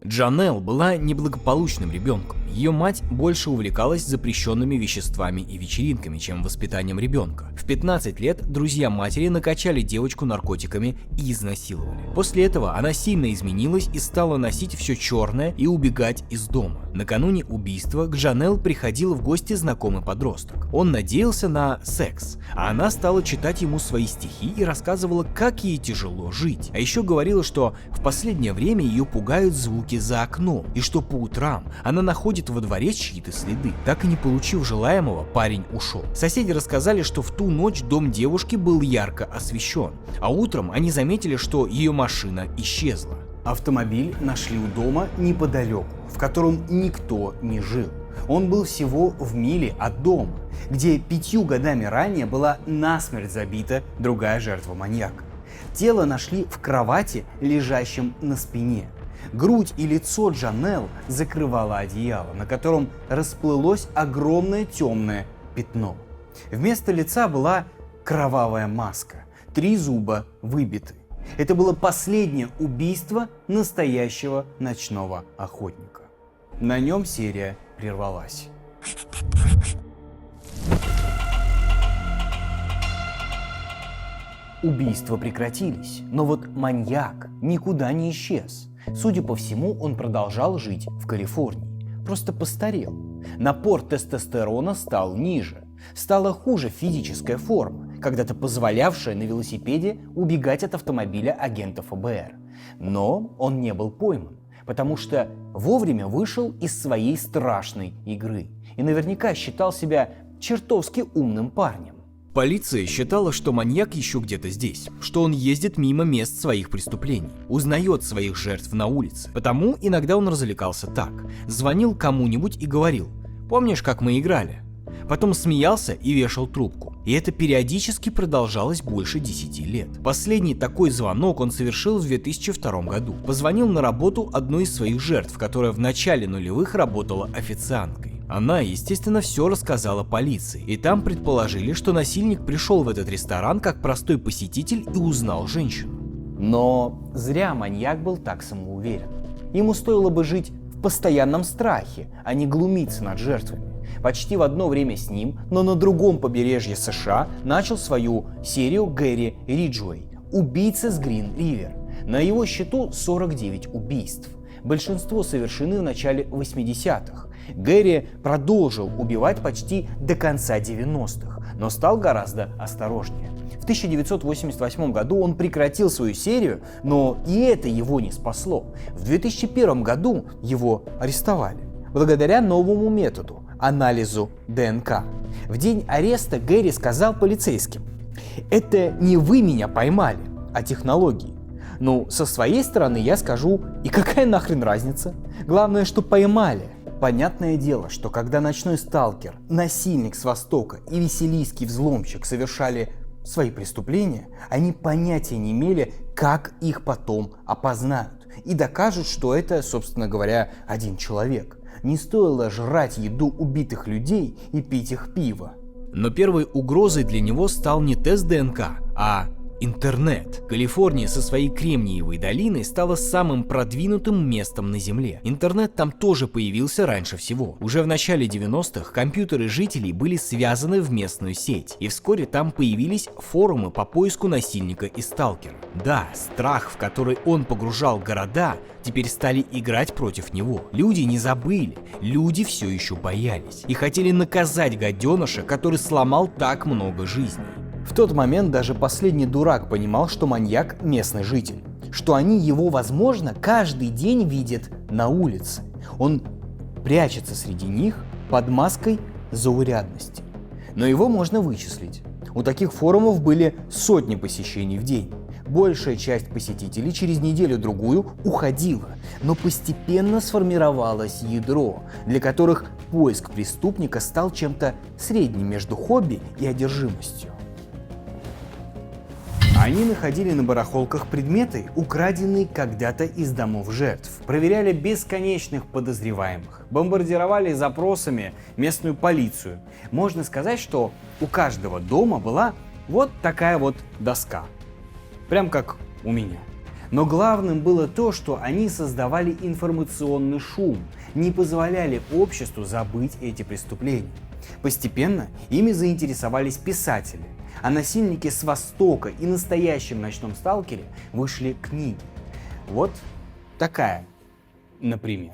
Джанелл была неблагополучным ребенком. Ее мать больше увлекалась запрещенными веществами и вечеринками, чем воспитанием ребенка. В 15 лет друзья матери накачали девочку наркотиками и изнасиловали. После этого она сильно изменилась и стала носить все черное и убегать из дома. Накануне убийства к Джанелл приходил в гости знакомый подросток. Он надеялся на секс, а она стала читать ему свои стихи и рассказывала, как ей тяжело жить. А еще говорила, что в последнее время ее пугают звуки за окном, и что по утрам она находит во дворе чьи-то следы. Так и не получив желаемого, парень ушел. Соседи рассказали, что в ту ночь дом девушки был ярко освещен, а утром они заметили, что ее машина исчезла. Автомобиль нашли у дома неподалеку, в котором никто не жил. Он был всего в миле от дома, где 5 годами ранее была насмерть забита другая жертва маньяка. Тело нашли в кровати, лежащем на спине. Грудь и лицо Джанелл закрывало одеяло, на котором расплылось огромное темное пятно. Вместо лица была кровавая маска, 3 зуба выбиты. Это было последнее убийство настоящего ночного охотника. На нем серия прервалась. Убийства прекратились, но вот маньяк никуда не исчез. Судя по всему, он продолжал жить в Калифорнии, просто постарел. Напор тестостерона стал ниже. Стала хуже физическая форма, когда-то позволявшая на велосипеде убегать от автомобиля агента ФБР. Но он не был пойман, потому что вовремя вышел из своей страшной игры и наверняка считал себя чертовски умным парнем. Полиция считала, что маньяк еще где-то здесь, что он ездит мимо мест своих преступлений, узнает своих жертв на улице. Потому иногда он развлекался так. Звонил кому-нибудь и говорил: «Помнишь, как мы играли?» Потом смеялся и вешал трубку. И это периодически продолжалось больше 10 лет. Последний такой звонок он совершил в 2002 году. Позвонил на работу одной из своих жертв, которая в начале нулевых работала официанткой. Она, естественно, все рассказала полиции, и там предположили, что насильник пришел в этот ресторан как простой посетитель и узнал женщину. Но зря маньяк был так самоуверен. Ему стоило бы жить в постоянном страхе, а не глумиться над жертвами. Почти в одно время с ним, но на другом побережье США, начал свою серию Гэри Риджуэй «Убийца с Грин-Ривер». На его счету 49 убийств. Большинство совершены в начале 80-х. Гэри продолжил убивать почти до конца 90-х, но стал гораздо осторожнее. В 1988 году он прекратил свою серию, но и это его не спасло. В 2001 году его арестовали благодаря новому методу – анализу ДНК. В день ареста Гэри сказал полицейским: «Это не вы меня поймали, а технологии. Ну, со своей стороны я скажу, и какая нахрен разница? Главное, что поймали». Понятное дело, что когда ночной сталкер, насильник с Востока и весилийский взломщик совершали свои преступления, они понятия не имели, как их потом опознают и докажут, что это, собственно говоря, один человек. Не стоило жрать еду убитых людей и пить их пиво. Но первой угрозой для него стал не тест ДНК, а
интернет. Калифорния со своей Кремниевой долиной стала самым продвинутым местом на Земле. Интернет там тоже появился раньше всего. Уже в начале 90-х компьютеры жителей были связаны в местную сеть, и вскоре там появились форумы по поиску насильника и сталкера. Да, страх, в который он погружал города, теперь стали играть против него. Люди не забыли, люди все еще боялись и хотели наказать гаденыша, который сломал так много жизней.
В тот момент даже последний дурак понимал, что маньяк – местный житель, что они его, возможно, каждый день видят на улице. Он прячется среди них под маской заурядности. Но его можно вычислить. У таких форумов были сотни посещений в день. Большая часть посетителей через неделю-другую уходила, но постепенно сформировалось ядро, для которых поиск преступника стал чем-то средним между хобби и одержимостью. Они находили на барахолках предметы, украденные когда-то из домов жертв, проверяли бесконечных подозреваемых, бомбардировали запросами местную полицию. Можно сказать, что у каждого дома была вот такая вот доска. Прям как у меня. Но главным было то, что они создавали информационный шум, не позволяли обществу забыть эти преступления. Постепенно ими заинтересовались писатели, о насильнике с Востока и настоящем ночном сталкере вышли книги. Вот такая, например.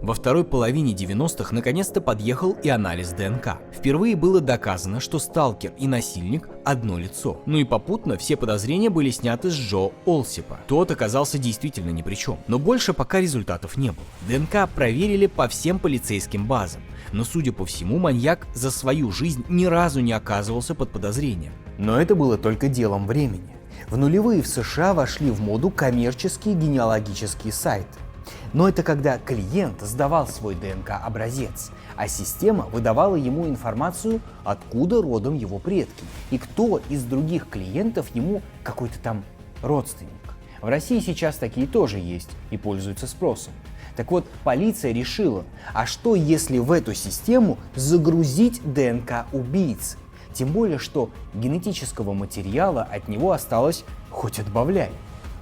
Во второй половине 90-х наконец-то подъехал и анализ ДНК. Впервые было доказано, что сталкер и насильник – одно лицо. Ну и попутно все подозрения были сняты с Джо Олсипа. Тот оказался действительно ни при чем. Но больше пока результатов не было. ДНК проверили по всем полицейским базам. Но, судя по всему, маньяк за свою жизнь ни разу не оказывался под подозрением.
Но это было только делом времени. В нулевые в США вошли в моду коммерческие генеалогические сайты. Но это когда клиент сдавал свой ДНК-образец, а система выдавала ему информацию, откуда родом его предки и кто из других клиентов ему какой-то там родственник. В России сейчас такие тоже есть и пользуются спросом. Так вот, полиция решила, а что если в эту систему загрузить ДНК убийцы? Тем более, что генетического материала от него осталось хоть отбавляй.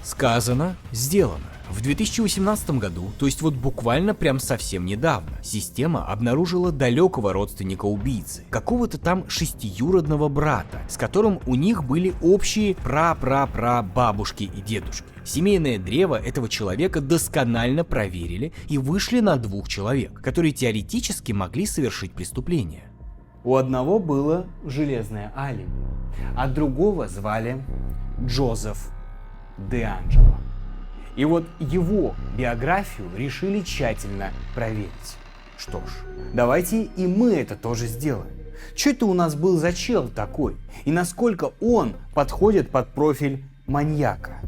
Сказано, сделано. В 2018 году, то есть вот буквально прям совсем недавно, система обнаружила далекого родственника убийцы, какого-то там шестиюродного брата, с которым у них были общие пра-пра-пра-бабушки и дедушки. Семейное древо этого человека досконально проверили и вышли на 2 человек, которые теоретически могли совершить преступление.
У одного было железное алиби, а другого звали Джозеф Деанджело. И вот его биографию решили тщательно проверить. Что ж, давайте и мы это тоже сделаем. Что это у нас был за чел такой? И насколько он подходит под профиль маньяка?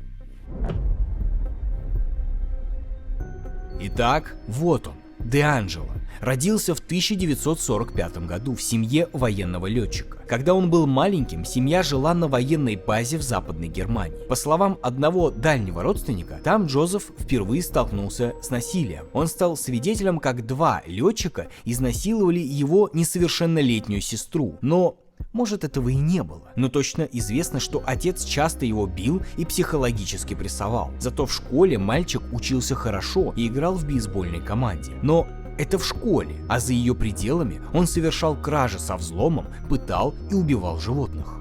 Итак, вот он, Деанджело. Родился в 1945 году в семье военного летчика. Когда он был маленьким, семья жила на военной базе в Западной Германии. По словам одного дальнего родственника, там Джозеф впервые столкнулся с насилием. Он стал свидетелем, как 2 летчика изнасиловали его несовершеннолетнюю сестру. Но может, этого и не было. Но точно известно, что отец часто его бил и психологически прессовал. Зато в школе мальчик учился хорошо и играл в бейсбольной команде. Но это в школе, а за ее пределами он совершал кражи со взломом, пытал и убивал животных.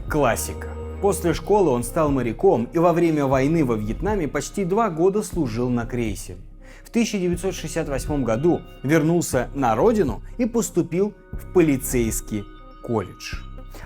Классика. После школы он стал моряком и во время войны во Вьетнаме почти 2 года служил на крейсере. В 1968 году вернулся на родину и поступил в полицейский колледж.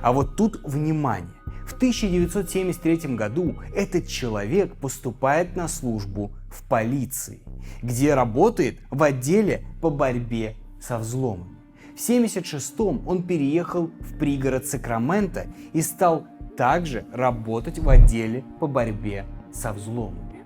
А вот тут внимание. В 1973 году этот человек поступает на службу в полиции, где работает в отделе по борьбе со взломами. В 1976 он переехал в пригород Сакраменто и стал также работать в отделе по борьбе со взломами.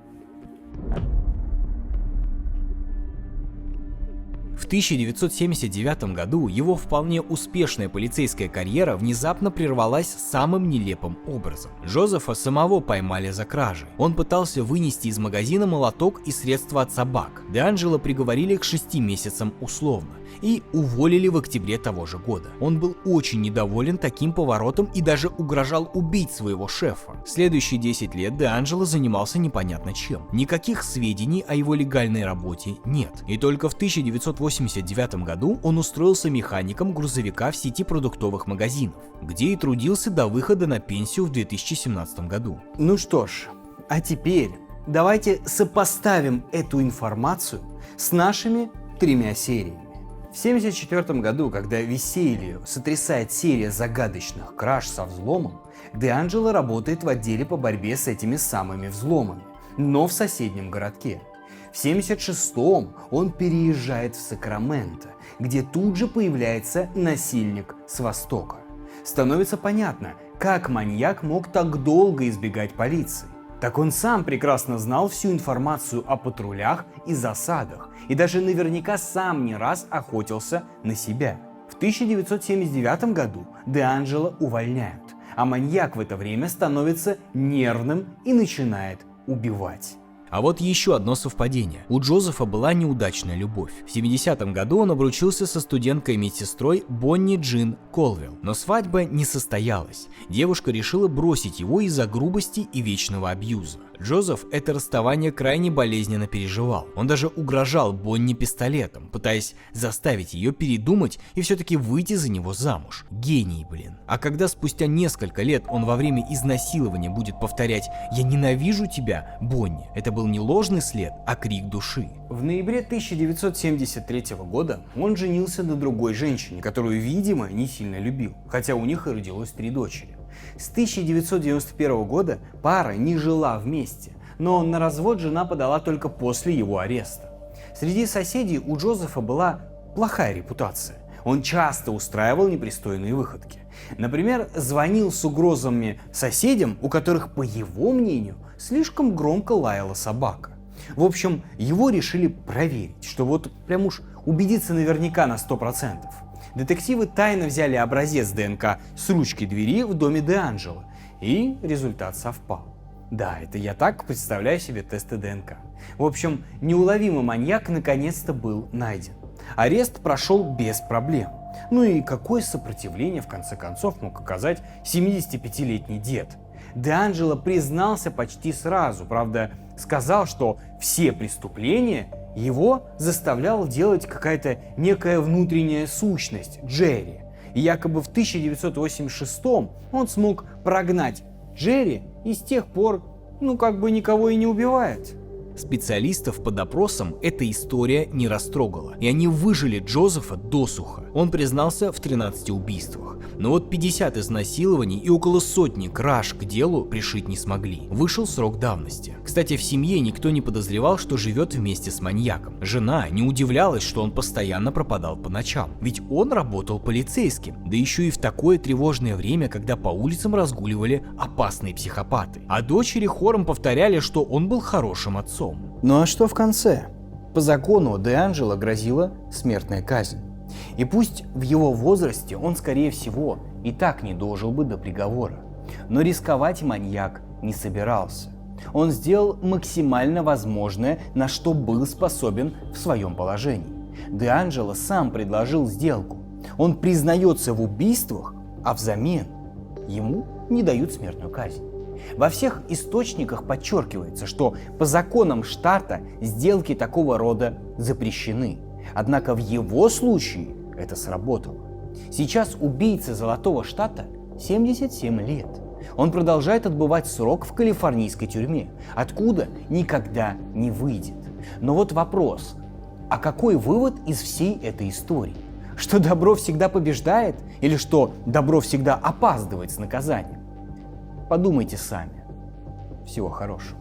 В 1979 году его вполне успешная полицейская карьера внезапно прервалась самым нелепым образом. Джозефа самого поймали за кражи. Он пытался вынести из магазина молоток и средства от собак. Деанджело приговорили к 6 месяцам условно. и уволили в октябре того же года. Он был очень недоволен таким поворотом и даже угрожал убить своего шефа. Следующие 10 лет Де Анджело занимался непонятно чем. Никаких сведений о его легальной работе нет. И только в 1989 году он устроился механиком грузовика в сети продуктовых магазинов, где и трудился до выхода на пенсию в 2017 году.
Ну что ж, а теперь давайте сопоставим эту информацию с нашими 3 сериями. В 1974 году, когда Веселье сотрясает серия загадочных краж со взломом, Де Анджело работает в отделе по борьбе с этими самыми взломами, но в соседнем городке. В 1976 он переезжает в Сакраменто, где тут же появляется насильник с Востока. Становится понятно, как маньяк мог так долго избегать полиции. Так он сам прекрасно знал всю информацию о патрулях и засадах, и даже наверняка сам не раз охотился на себя. В 1979 году Де Анджело увольняют, а маньяк в это время становится нервным и начинает убивать.
А вот еще одно совпадение. У Джозефа была неудачная любовь. В 70-м году он обручился со студенткой-медсестрой Бонни Джин Колвилл, но свадьба не состоялась. Девушка решила бросить его из-за грубости и вечного абьюза. Джозеф это расставание крайне болезненно переживал. Он даже угрожал Бонни пистолетом, пытаясь заставить ее передумать и все-таки выйти за него замуж. Гений, блин. А когда спустя несколько лет он во время изнасилования будет повторять «Я ненавижу тебя, Бонни», это был не ложный след, а крик души.
В ноябре 1973 года он женился на другой женщине, которую, видимо, не сильно любил, хотя у них и родилось 3 дочери. С 1991 года пара не жила вместе, но на развод жена подала только после его ареста. Среди соседей у Джозефа была плохая репутация. Он часто устраивал непристойные выходки. Например, звонил с угрозами соседям, у которых, по его мнению, слишком громко лаяла собака. В общем, его решили проверить, что вот прям уж убедиться наверняка на 100%. Детективы тайно взяли образец ДНК с ручки двери в доме Де Анджело, и результат совпал. Да, это я так представляю себе тесты ДНК. В общем, неуловимый маньяк наконец-то был найден. Арест прошел без проблем. Ну и какое сопротивление в конце концов мог оказать 75-летний дед? Де Анджело признался почти сразу, правда, сказал, что все преступления его заставляла делать какая-то некая внутренняя сущность Джерри. И якобы в 1986 он смог прогнать Джерри и с тех пор, никого и не убивает.
Специалистов по допросам эта история не растрогала, и они выжили Джозефа досуха. Он признался в 13 убийствах, но вот 50 изнасилований и около сотни краж к делу пришить не смогли. Вышел срок давности. Кстати, в семье никто не подозревал, что живет вместе с маньяком. Жена не удивлялась, что он постоянно пропадал по ночам, ведь он работал полицейским, да еще и в такое тревожное время, когда по улицам разгуливали опасные психопаты. А дочери хором повторяли, что он был хорошим отцом.
Ну а что в конце? По закону Де Анджело грозила смертная казнь. И пусть в его возрасте он, скорее всего, и так не дожил бы до приговора. Но рисковать маньяк не собирался. Он сделал максимально возможное, на что был способен в своем положении. Де Анджело сам предложил сделку. Он признается в убийствах, а взамен ему не дают смертную казнь. Во всех источниках подчеркивается, что по законам штата сделки такого рода запрещены. Однако в его случае это сработало. Сейчас убийце Золотого Штата 77 лет. Он продолжает отбывать срок в калифорнийской тюрьме, откуда никогда не выйдет. Но вот вопрос, а какой вывод из всей этой истории? Что добро всегда побеждает или что добро всегда опаздывает с наказанием? Подумайте сами. Всего хорошего.